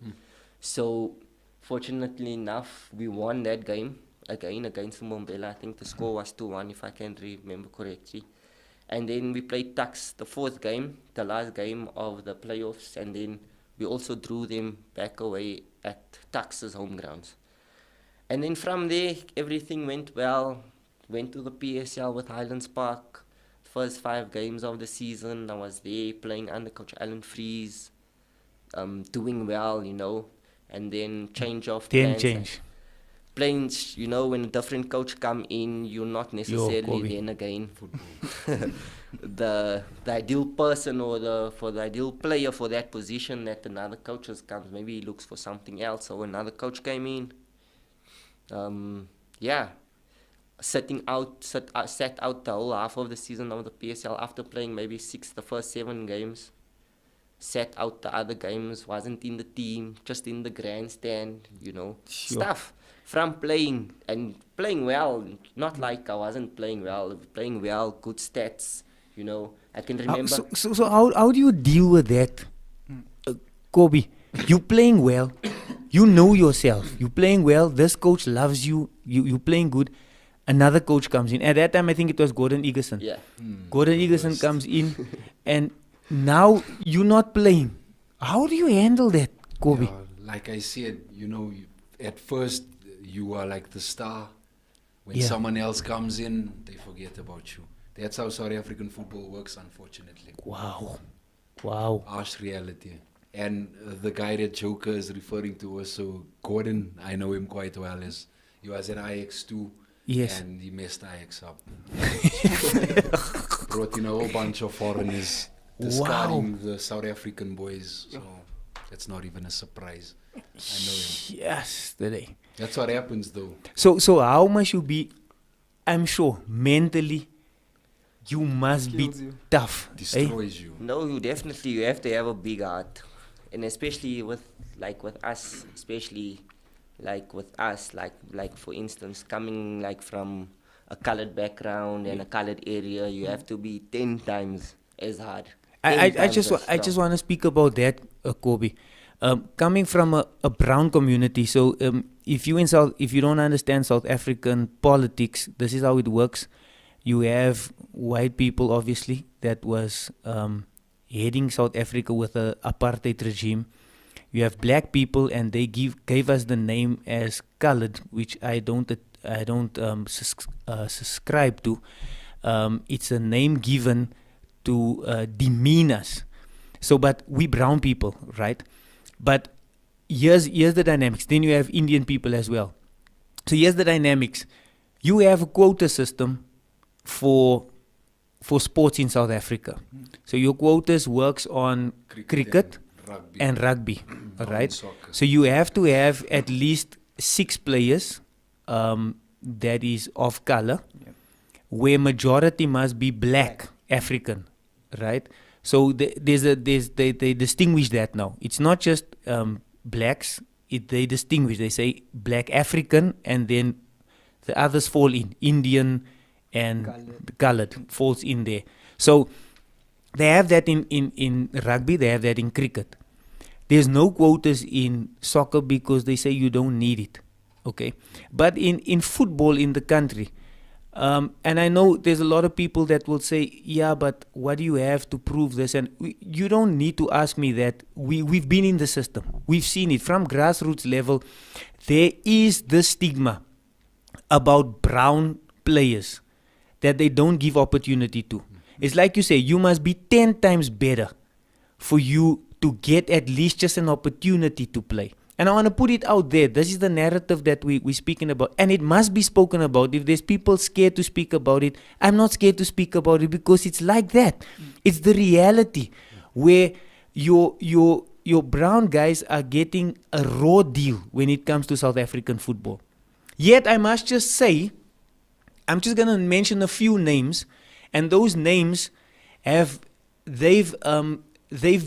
So fortunately enough, we won that game again against Mbombela. I think the score was 2-1, if I can remember correctly. And then we played Tuks, the fourth game, the last game of the playoffs. And then we also drew them back away at Tuks' home grounds. And then from there, everything went well. Went to the PSL with Highlands Park. First 5 games of the season, I was there playing under Coach Alan Fries, doing well, you know. And then change of plans. Playing, you know, when a different coach come in, you're not necessarily then again the ideal person or the ideal player for that position that another coach has comes. Maybe he looks for something else, so another coach came in. Sat out the whole half of the season of the PSL after playing maybe the first 7 games. Sat out the other games, wasn't in the team, just in the grandstand, you know, stuff. From playing well, not like I wasn't playing well, good stats, you know. I can remember. So how do you deal with that, Kobe? You playing well, you know yourself, you playing well, this coach loves you, you playing good. Another coach comes in. At that time, I think it was Gordon Egerson. Yeah. Gordon Egerson comes in, and now you're not playing. How do you handle that, Kobe? Yeah, like I said, you know, at first you are like the star. When someone else comes in, they forget about you. That's how South African football works, unfortunately. Wow. Harsh reality. And the guy that Joker is referring to also, Gordon, I know him quite well. He was at Ajax too. Yes. And he messed Ajax up. Brought in a whole bunch of foreigners, discarding the South African boys. So that's not even a surprise. I know him. Yesterday. That's what happens though. So how must you be, I'm sure, mentally you must be Kills you. tough. Eh? Destroys you. No, you have to have a big heart, and especially with us, especially with us, for instance, coming from a colored background and a colored area, you have to be 10 times as hard. I just want to speak about that, Kobe. Coming from a brown community, so if you don't understand South African politics, this is how it works. You have white people, obviously, that was heading South Africa with a apartheid regime. You have black people, and they gave us the name as colored, which I don't subscribe to. It's a name given to demean us. So, but we brown people, right? But here's the dynamics. Then you have Indian people as well. So here's the dynamics. You have a quota system for sports in South Africa. So your quotas works on cricket and rugby, all right? Soccer. So you have to have at least 6 players that is of color, where majority must be black African, right? So they distinguish that now. It's not just blacks. They distinguish. They say black African, and then the others fall in Indian and colored falls in there. So they have that in rugby. They have that in cricket. There's no quotas in soccer because they say you don't need it. Okay, but in football in the country. And I know there's a lot of people that will say, yeah, but what do you have to prove this? And you don't need to ask me that. We've been in the system. We've seen it from grassroots level. There is the stigma about brown players that they don't give opportunity to. It's like you say, you must be 10 times better for you to get at least just an opportunity to play. And I want to put it out there. This is the narrative that we're speaking about. And it must be spoken about. If there's people scared to speak about it, I'm not scared to speak about it because it's like that. It's the reality where your brown guys are getting a raw deal when it comes to South African football. Yet I must just say, I'm just going to mention a few names. And those names they've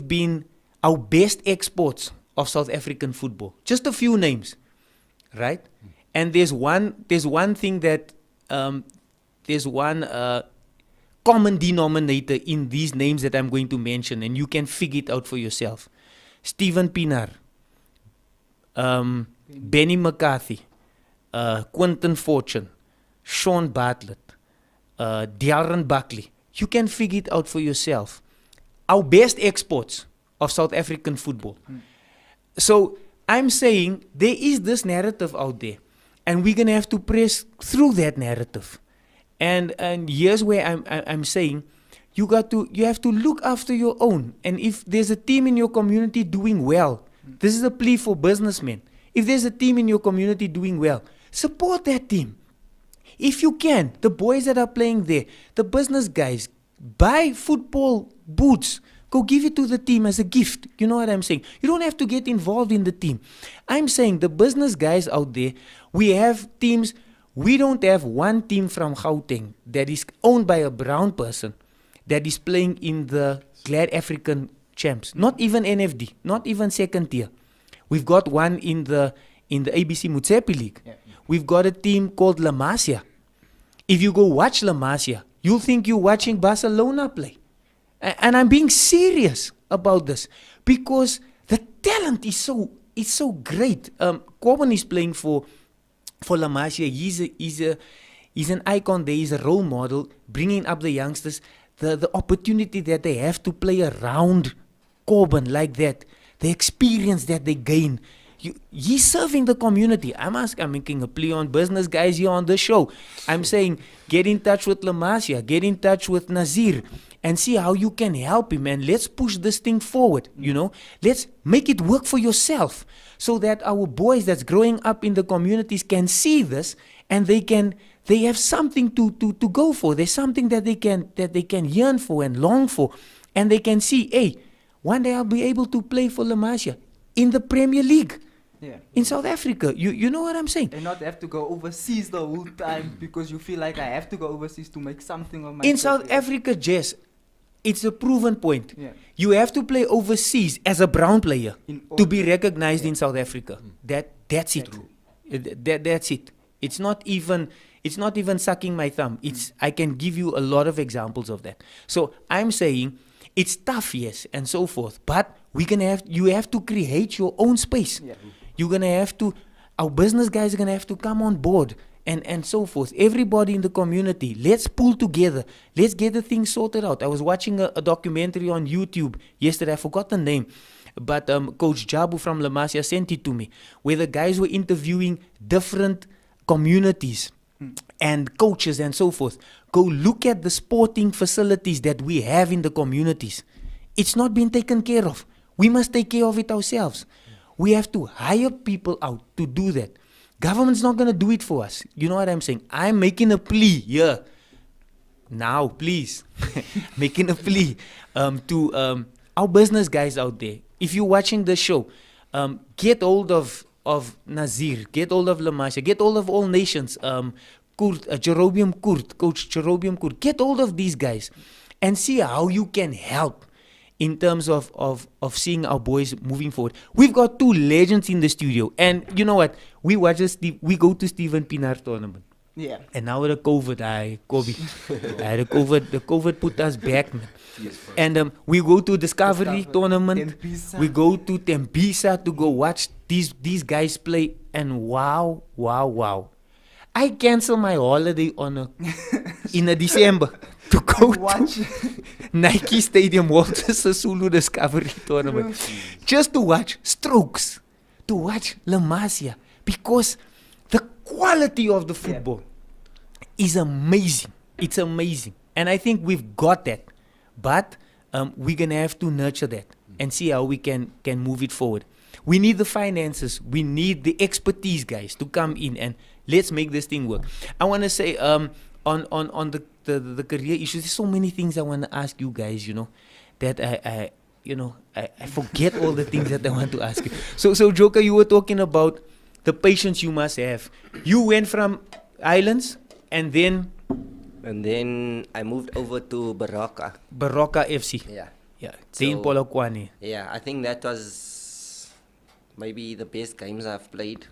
been our best exports of South African football. Just a few names, right? And there's one thing that there's one common denominator in these names that I'm going to mention, and you can figure it out for yourself. Stephen Pienaar, Benny McCarthy, Quentin Fortune, Sean Bartlett, Darren Buckley. You can figure it out for yourself. Our best exports of South African football. So I'm saying there is this narrative out there, and we're gonna have to press through that narrative. And here's where I'm saying you have to look after your own. And if there's a team in your community doing well, this is a plea for businessmen. If there's a team in your community doing well, support that team. If you can, the boys that are playing there, the business guys, buy football boots. Go give it to the team as a gift. You know what I'm saying? You don't have to get involved in the team. I'm saying the business guys out there, we have teams. We don't have one team from Gauteng that is owned by a brown person that is playing in the Glad African Champs. Not even NFD, not even second tier. We've got one in the ABC Motsepe League. Yeah. We've got a team called La Masia. If you go watch La Masia, you'll think you're watching Barcelona play. And I'm being serious about this because the talent is so great. Corbin is playing for La Masia. He's an icon there. He's a role model, bringing up the youngsters. The opportunity that they have to play around Corbin like that, the experience that they gain. He's serving the community. I'm making a plea on business guys here on the show. I'm saying get in touch with La Masia, get in touch with Nazir, and see how you can help him. And let's push this thing forward. Let's make it work for yourself, so that our boys that's growing up in the communities can see this, and they have something to go for. There's something that they can yearn for and long for, and they can see, hey, one day I'll be able to play for La Masia in the Premier League. Yeah. in South Africa. You know what I'm saying? And not have to go overseas the whole time because you feel like I have to go overseas to make something of my In South career. Africa, Jess, it's a proven point. Yeah. You have to play overseas as a brown player In to be order- recognized yeah. in South Africa. That's it. That's it. It's not even sucking my thumb. It's I can give you a lot of examples of that. So I'm saying it's tough, yes, and so forth. But you have to create your own space. Yeah. You're gonna have to our business guys are gonna have to come on board and so forth. Everybody in the community, let's pull together. Let's get the thing sorted out. I was watching a documentary on YouTube yesterday. I forgot the name, but Coach Jabu from La Masia sent it to me, where the guys were interviewing different communities and coaches and so forth. Go look at the sporting facilities that we have in the communities. It's not been taken care of. We must take care of it ourselves. We have to hire people out to do that. Government's not going to do it for us. You know what I'm saying? I'm making a plea here. Now, please. Making a plea to our business guys out there. If you're watching the show, get hold of Nazir, get hold of Lamasha, get hold of All Nations, Jerobium Kurt, Coach Jerobium Kurt. Get hold of these guys and see how you can help in terms of seeing our boys moving forward. We've got two legends in the studio. And you know what? We go to Stephen Pinar tournament. Yeah. And now with the COVID, Kobe. The COVID put us back, man. Yes, bro. And we go to Discovery Discovery, tournament. Tembisa. We go to Tembisa to go watch these guys play. And wow. I cancel my holiday in a December to go Watch. to Nike Stadium Walter Sisulu Discovery tournament just to watch Strokes, to watch La Masia, because the quality of the football is amazing. It's amazing. And I think we've got that. But we're going to have to nurture that and see how we can move it forward. We need the finances. We need the expertise, guys, to come in and let's make this thing work. I want to say on the career issues, there's so many things I want to ask you guys, that I forget all the things that I want to ask you. So Joker, you were talking about the patience you must have. You went from Islands and then I moved over to Baraka. Baroka FC. Yeah. Yeah, Dean So- Polokwane. Yeah, I think that was maybe the best games I've played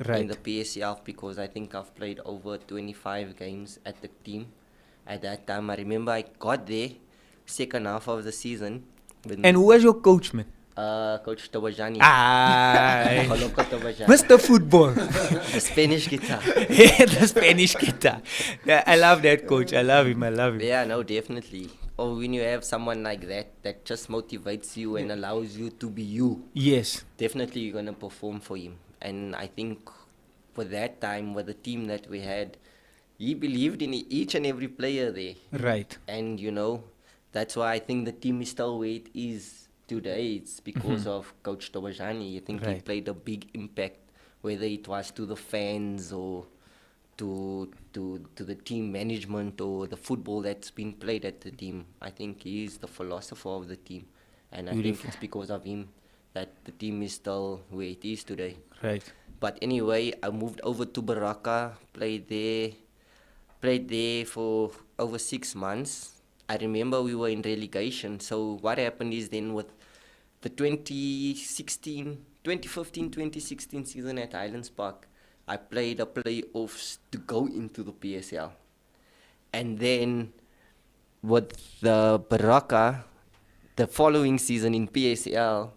Right. in the PSL, because I think I've played over 25 games at the team. At that time, I remember I got there second half of the season. When And who was your coach, man? Coach Tobajani. Ah, Holoko Tobajani. Mr. Football. The Spanish guitar. Yeah, the Spanish guitar. Yeah, I love that coach. I love him. Yeah, no, definitely. Or when you have someone like that just motivates you and allows you to be you, Yes. definitely you're going to perform for him. And I think for that time, with the team that we had, he believed in each and every player there. Right. And, that's why I think the team is still where it is today. It's because of Coach Tobajani. I think he Right. played a big impact, whether it was to the fans or to the team management or the football that's been played at the team. I think he is the philosopher of the team. And I think Beautiful. it's because of him that the team is still where it is today. Right. But anyway, I moved over to Baraka, played there for over 6 months. I remember we were in relegation. So what happened is then with the 2015-2016 season at Highlands Park, I played a playoffs to go into the PSL. And then with the Baraka, the following season in PSL,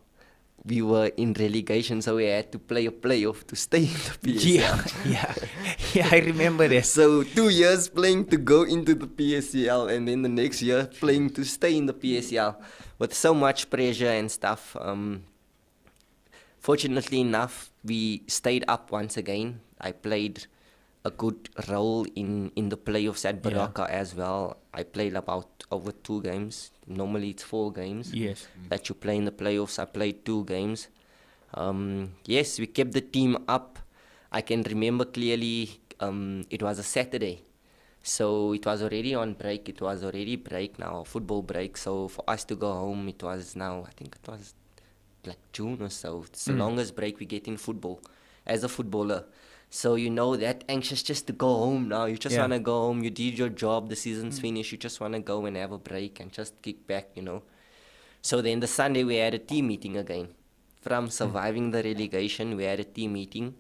we were in relegation, so we had to play a playoff to stay in the PSL. Yeah, I remember this. So 2 years playing to go into the PSL, and then the next year playing to stay in the PSL with so much pressure and stuff. Fortunately enough, we stayed up once again. I played a good role in the playoffs at Baraka as well. I played about over 2 games. Normally it's 4 games Yes. that you play in the playoffs. I played 2 games. Yes, we kept the team up. I can remember clearly it was a Saturday. So it was already on break. It was already break now, football break. So for us to go home, it was now, I think it was like June or so. It's the longest break we get in football as a footballer. So you know that anxious just to go home now. You just Yeah. want to go home. You did your job. The season's finished. You just want to go and have a break and just kick back, you know. So then the Sunday we had a team meeting again. From surviving the relegation, we had a team meeting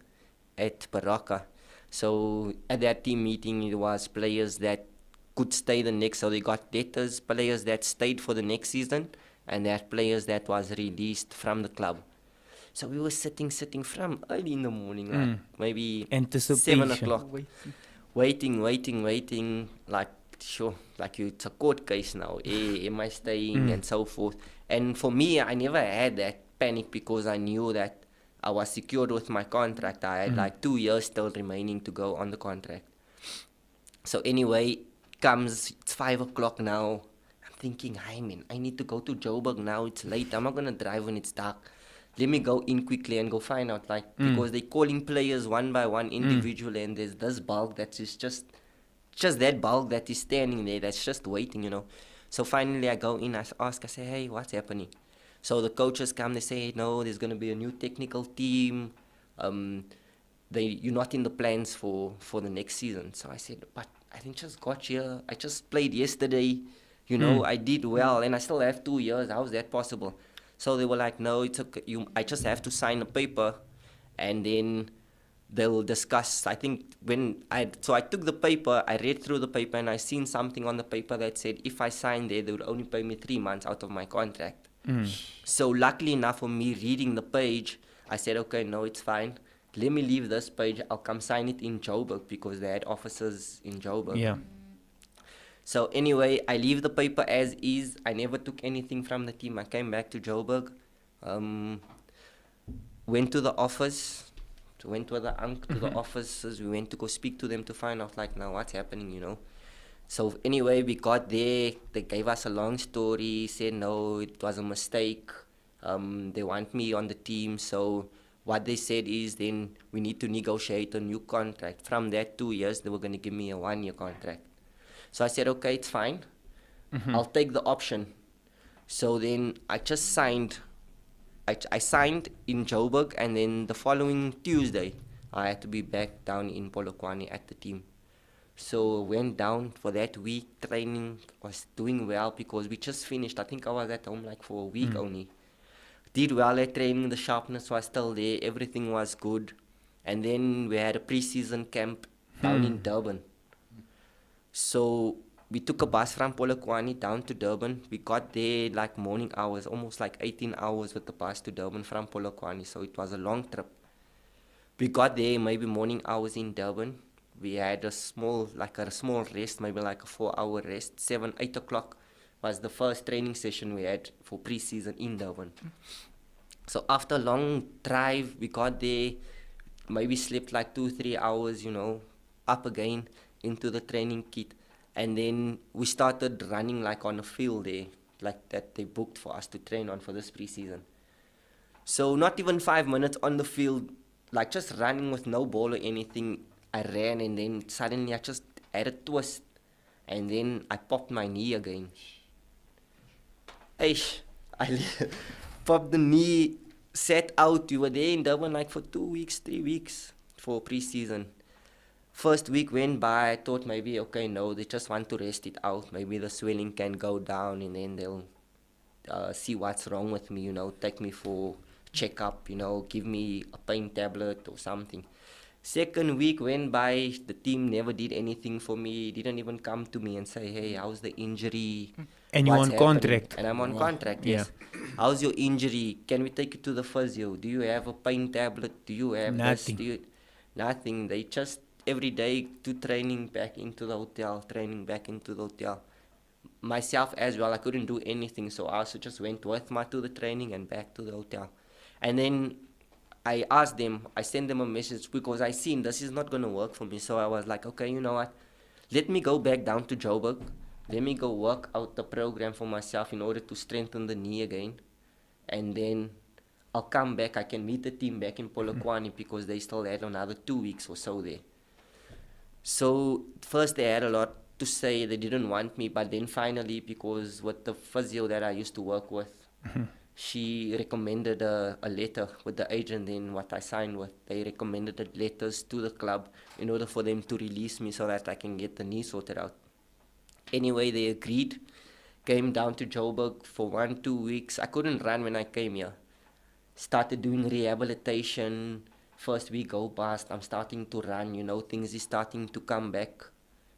at Baraka. So at that team meeting, it was players that could stay the next. So they got debtors, players that stayed for the next season, and that players that was released from the club. So we were sitting from early in the morning, like maybe 7 Anticipation. o'clock, waiting, like sure, like it's a court case now. Am I staying and so forth? And for me, I never had that panic because I knew that I was secured with my contract. I had like 2 years still remaining to go on the contract. So anyway, it's 5 o'clock now. I'm thinking, hey man, I need to go to Joburg now. It's late. I'm not gonna drive when it's dark. Let me go in quickly and go find out, like, because they're calling players one by one individually, and there's this bulk that is just that bulk that is standing there, that's just waiting, you know. So finally I go in, I ask, I say, hey, what's happening? So the coaches come, they say, no, there's going to be a new technical team. You're not in the plans for the next season. So I said, but I think just got here. I just played yesterday. You know, I did well, and I still have 2 years. How is that possible? So they were like, no, it's okay. I just have to sign a paper, and then they'll discuss. I think I took the paper, I read through the paper, and I seen something on the paper that said if I signed there, they would only pay me 3 months out of my contract. So luckily enough for me, reading the page, I said, okay, no, it's fine. Let me leave this page. I'll come sign it in Joburg because they had offices in Joburg. Yeah. So anyway, I leave the paper as is. I never took anything from the team. I came back to Joburg, went to the office, went with the uncle to the offices. We went to go speak to them to find out, like, now what's happening, you know. So anyway, we got there. They gave us a long story, said no, it was a mistake. They want me on the team. So what they said is then we need to negotiate a new contract. From that 2 years, they were going to give me a 1-year contract. So I said, okay, it's fine. I'll take the option. So then I just signed. I signed in Joburg, and then the following Tuesday, I had to be back down in Polokwane at the team. So went down for that week. Training was doing well because we just finished. I think I was at home like for a week only. Did well at training. The sharpness was still there. Everything was good. And then we had a pre-season camp down in Durban. So we took a bus from Polokwane down to Durban. We got there like morning hours, almost like 18 hours with the bus to Durban from Polokwane. So it was a long trip. We got there maybe morning hours in Durban. We had a small rest, maybe like a 4-hour rest. 8 o'clock was the first training session we had for pre-season in Durban. So after a long drive, we got there, maybe slept like 2-3 hours, you know, up again into the training kit. And then we started running like on a field there, like that they booked for us to train on for this pre-season. So not even 5 minutes on the field, like just running with no ball or anything. I ran, and then suddenly I just had a twist, and then I popped my knee again. I popped the knee, sat out. We were there in Durban like for 2 weeks, 3 weeks for pre-season. First week went by, I thought maybe, okay, no, they just want to rest it out. Maybe the swelling can go down, and then they'll see what's wrong with me, you know, take me for checkup, you know, give me a pain tablet or something. Second week went by, the team never did anything for me, didn't even come to me and say, hey, how's the injury? And you're What's on happening? contract. And I'm on contract, yes. How's your injury? Can we take you to the physio? Do you have a pain tablet? Do you have Nothing. this? Nothing. They just every day to training, back into the hotel, training, back into the hotel. Myself as well, I couldn't do anything, so I also just went with me to the training and back to the hotel. And then I asked them, I sent them a message because I seen this is not going to work for me. So I was like, okay, you know what? Let me go back down to Joburg. Let me go work out the program for myself in order to strengthen the knee again. And then I'll come back. I can meet the team back in Polokwane because they still had another 2 weeks or so there. So first they had a lot to say. They didn't want me. But then finally, because with the physio that I used to work with, she recommended a letter with the agent in what I signed with. They recommended the letters to the club in order for them to release me so that I can get the knee sorted out. Anyway, they agreed. Came down to Joburg for 1-2 weeks. I couldn't run when I came here. Started doing rehabilitation. First week go past, I'm starting to run, things is starting to come back.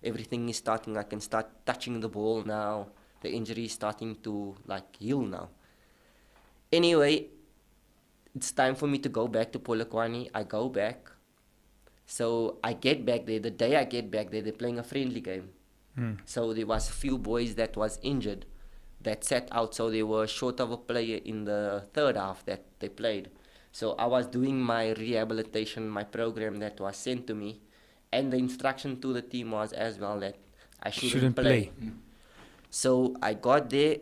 Everything is starting, I can start touching the ball now. The injury is starting to heal now. Anyway, it's time for me to go back to Polokwane. I go back. So I get back there. The day I get back there, they're playing a friendly game. So there was a few boys that was injured that sat out. So they were short of a player in the third half that they played. So I was doing my rehabilitation, my program that was sent to me. And the instruction to the team was as well that I shouldn't play. So I got there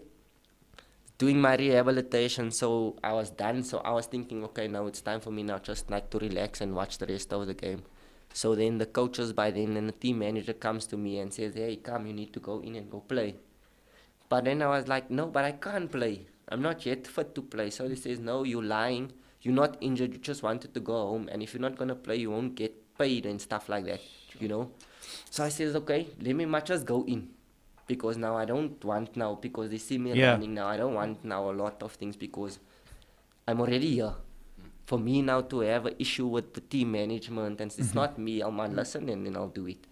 doing my rehabilitation. So I was done. So I was thinking, okay, now it's time for me now just to relax and watch the rest of the game. So then the coaches by then and the team manager comes to me and says, hey, come, you need to go in and go play. But then I was like, no, but I can't play. I'm not yet fit to play. So he says, no, you're lying. You're not injured. You just wanted to go home. And if you're not going to play, you won't get paid and stuff like that, So I says, okay, let me just go in. Because now I don't want now, because they see me running now. I don't want now a lot of things because I'm already here. For me now to have an issue with the team management, and it's not me, I'll listen and then I'll do it.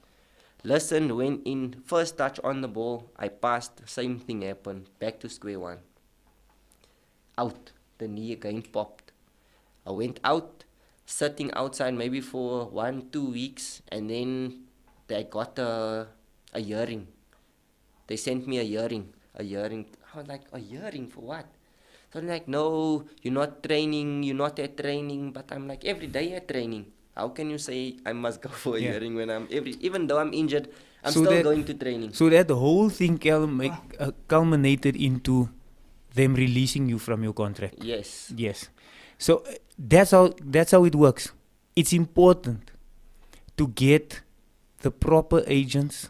Listen, went in, first touch on the ball, I passed, same thing happened, back to square one. Out, the knee again popped. I went out, sitting outside maybe for 1-2 weeks, and then they got a hearing. They sent me a hearing. I was like, a hearing for what? So I'm like, no, you're not training, you're not at training. But I'm like, every day at training. How can you say I must go for a hearing when even though I'm injured, I'm still going to training. So that the whole thing culminated into them releasing you from your contract. Yes. Yes. So that's how it works. It's important to get the proper agents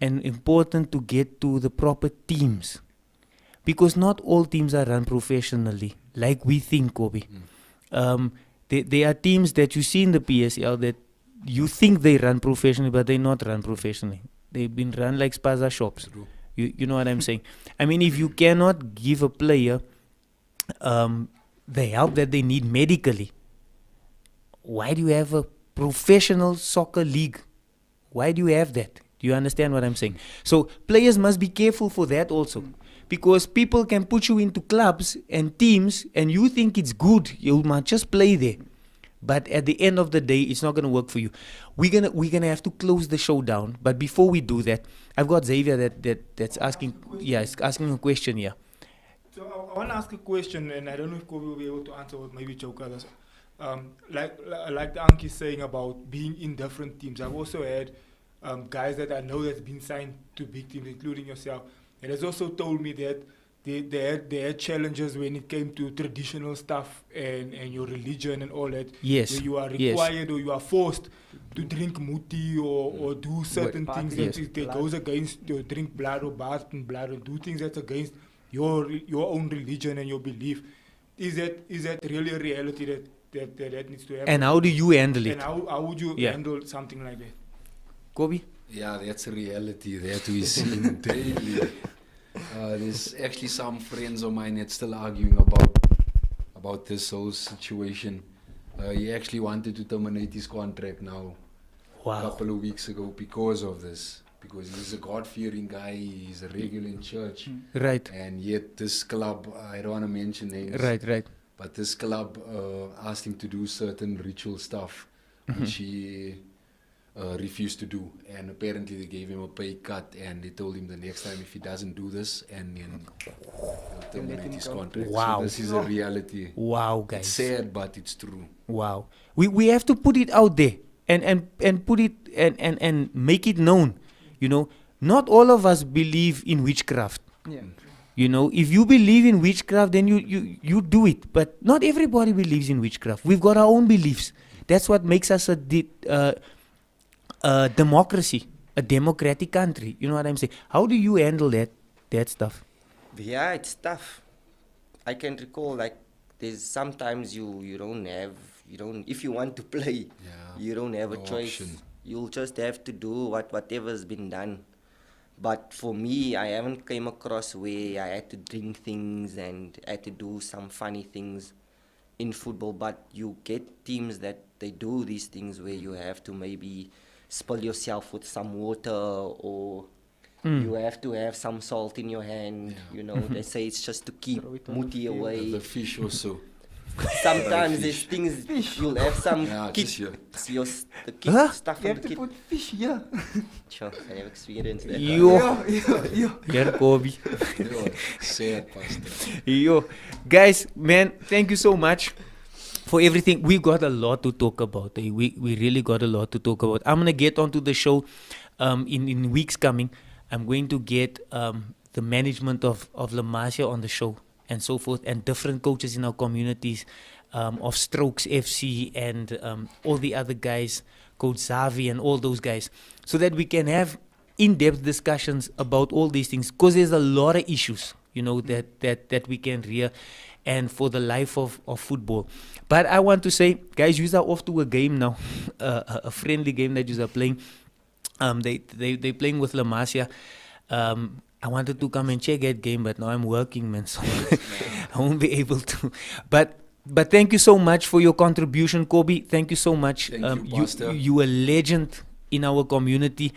and important to get to the proper teams. Because not all teams are run professionally, like we think, Kobe. There are teams that you see in the PSL that you think they run professionally, but they're not run professionally. They've been run like spaza shops. You know what I'm saying? I mean, if you cannot give a player the help that they need medically, why do you have a professional soccer league? Why do you have that? Do you understand what I'm saying? So players must be careful for that also. Because people can put you into clubs and teams and you think it's good, you must just play there. But at the end of the day, it's not going to work for you. We're gonna have to close the show down. But before we do that, I've got Xavier that's asking asking a question here. So I want to ask a question, and I don't know if Kobe will be able to answer, or maybe choke others. Like the Anki saying about being in different teams. I've also had guys that I know that's been signed to big teams, including yourself. It has also told me that they had challenges when it came to traditional stuff and your religion and all that. Yes. Where you are required or you are forced to drink muti or do certain things that goes against, drink blood or bath in blood or do things that's against your own religion and your belief. Is that really a reality that needs to happen? And how do you handle it? And how would you handle something like that? Kobe? Yeah, that's a reality that we see daily. There's actually some friends of mine that still arguing about this whole situation. He actually wanted to terminate his contract now. Wow. A couple of weeks ago because of this. Because he's a God-fearing guy, he's a regular in church. Right. And yet this club, I don't want to mention names. Right. But this club asked him to do certain ritual stuff, which he refused to do, and apparently they gave him a pay cut, and they told him the next time if he doesn't do this, and then they'll terminate his contract. Wow. So this is a reality. Wow, guys. It's sad, but it's true. Wow. We have to put it out there and put it and make it known. Not all of us believe in witchcraft. Yeah. If you believe in witchcraft, then you do it. But not everybody believes in witchcraft. We've got our own beliefs. That's what makes us a democracy, a democratic country. You know what I'm saying? How do you handle that stuff? Yeah, it's tough. I can recall like there's sometimes you don't if you want to play, Yeah, you don't have a no choice. option. You'll just have to do whatever's been done. But for me, I haven't came across where I had to drink things and I had to do some funny things in football. But you get teams that they do these things where you have to maybe spill yourself with some water, or you have to have some salt in your hand. Yeah. You know, they say it's just to keep Throw it on the muti field. away. The fish also. Sometimes there's fish. things you'll have some Yeah, kick, just here. the kick Huh? stuff You in have the to kit. put fish here. Sure, I have experienced that. Yo, Yo. here Kobe. Yo, sad, Pastor. Yo, guys, man, thank you so much for everything. We got a lot to talk about. We really got a lot to talk about. I'm gonna get onto the show in weeks coming. I'm going to get the management of La Masia on the show and so forth, and different coaches in our communities of Strokes FC and all the other guys, Coach Zavi and all those guys, so that we can have in-depth discussions about all these things, because there's a lot of issues, you know, that we can rear and for the life of football. But I want to say, guys, you are off to a game now, a friendly game that you are playing. They playing with La Masia. I wanted to come and check that game, but now I'm working, man, so I won't be able to. But thank you so much for your contribution, Kobe. Thank you so much. Thank you, Pastor. You a legend in our community.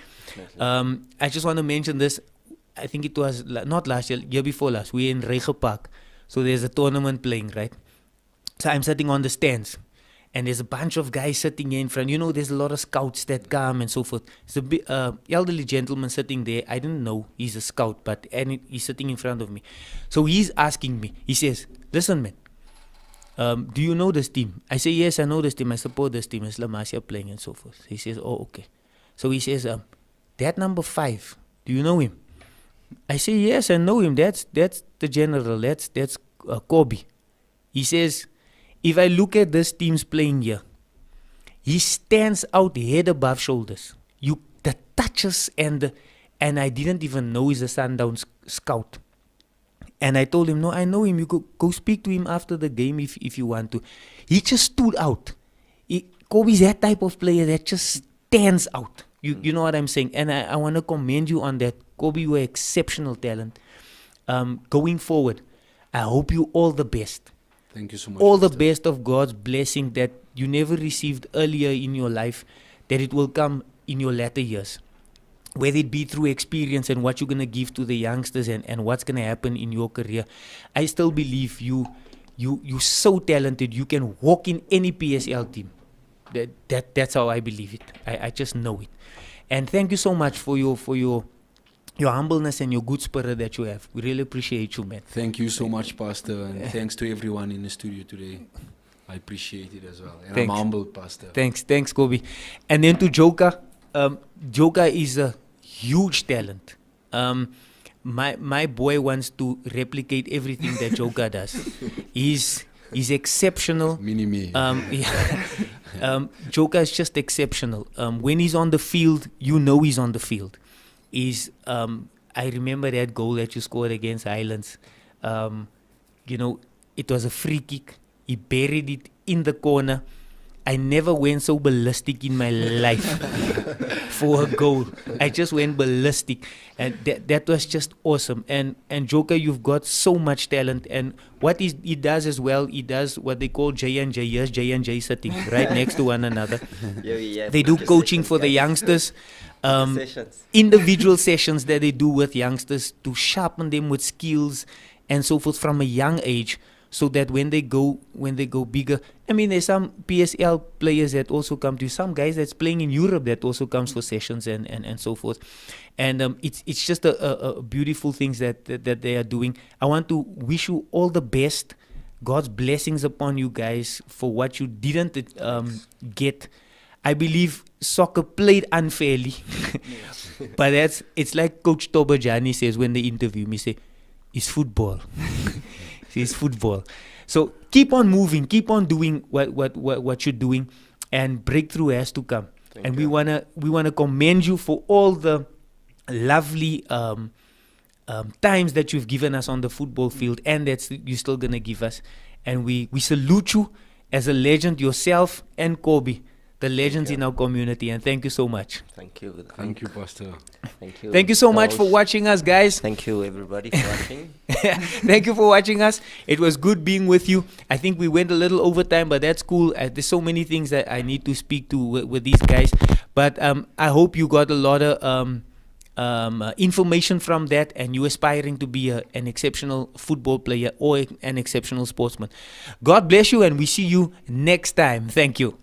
I just want to mention this. I think it was not last year before last. We're in Rege Park, so there's a tournament playing, right? So I'm sitting on the stands, and there's a bunch of guys sitting here in front. You know, there's a lot of scouts that come and so forth. There's a elderly gentleman sitting there. I didn't know he's a scout, but he's sitting in front of me. So he's asking me. He says, "Listen, man, do you know this team?" I say, "Yes, I know this team. I support this team. It's La Masia playing and so forth." He says, "Oh, okay." So he says, "That number 5, do you know him?" I say, "Yes, I know him. That's the general. That's Kobe." He says, "If I look at this team's playing here, he stands out head above shoulders. The touches and I didn't even know he's a Sundowns scout." And I told him, "No, I know him. You go speak to him after the game if you want to." He just stood out. Kobe's that type of player that just stands out. You know what I'm saying? And I want to commend you on that. Kobe, you are exceptional talent. Going forward, I hope you all the best. Thank you so much. All the Pastor. best of God's blessing that you never received earlier in your life, that it will come in your latter years. Whether it be through experience and what you're going to give to the youngsters and what's going to happen in your career. I still believe you're so talented. You can walk in any PSL team. That's how I believe it. I just know it. And thank you so much for your humbleness and your good spirit that you have. We really appreciate you, man. Thank you so much, Pastor, and thanks to everyone in the studio today. I appreciate it as well. And Thanks. I'm humbled, Pastor. Thanks, Kobe. And then to Joka. Joka is a huge talent. My boy wants to replicate everything that Joka does. He's exceptional. Mini me. Joka is just exceptional. When he's on the field, you know he's on the field. I remember that goal that you scored against Highlands. You know, it was a free kick. He buried it in the corner. I never went so ballistic in my life for a goal. I just went ballistic, and that was just awesome. And Joker, you've got so much talent. And what he does as well, he does what they call J&J. Yes, J&J sitting right next to one another. They do coaching for the youngsters. Individual sessions that they do with youngsters to sharpen them with skills and so forth from a young age, so that when they go bigger. I mean, there's some PSL players that also come to some guys that's playing in Europe that also comes for sessions and so forth. And it's just a beautiful things that they are doing. I want to wish you all the best. God's blessings upon you guys for what you didn't get. I believe soccer played unfairly, but it's like Coach Tobajani says when they interview me, say, "It's football." It's football. So keep on moving, keep on doing what you're doing, and breakthrough has to come. We wanna commend you for all the lovely times that you've given us on the football field, and that you're still going to give us. And we salute you as a legend, yourself and Kobe, the legends in our community. And thank you so much. Thank you. Thank you, Pastor. Thank you. Thank you so much for Coach. watching us, guys. Thank you, everybody, for watching. Thank you for watching us. It was good being with you. I think we went a little over time, but that's cool. There's so many things that I need to speak to with these guys. But I hope you got a lot of information from that, and you aspiring to be an exceptional football player or an exceptional sportsman. God bless you, and we see you next time. Thank you.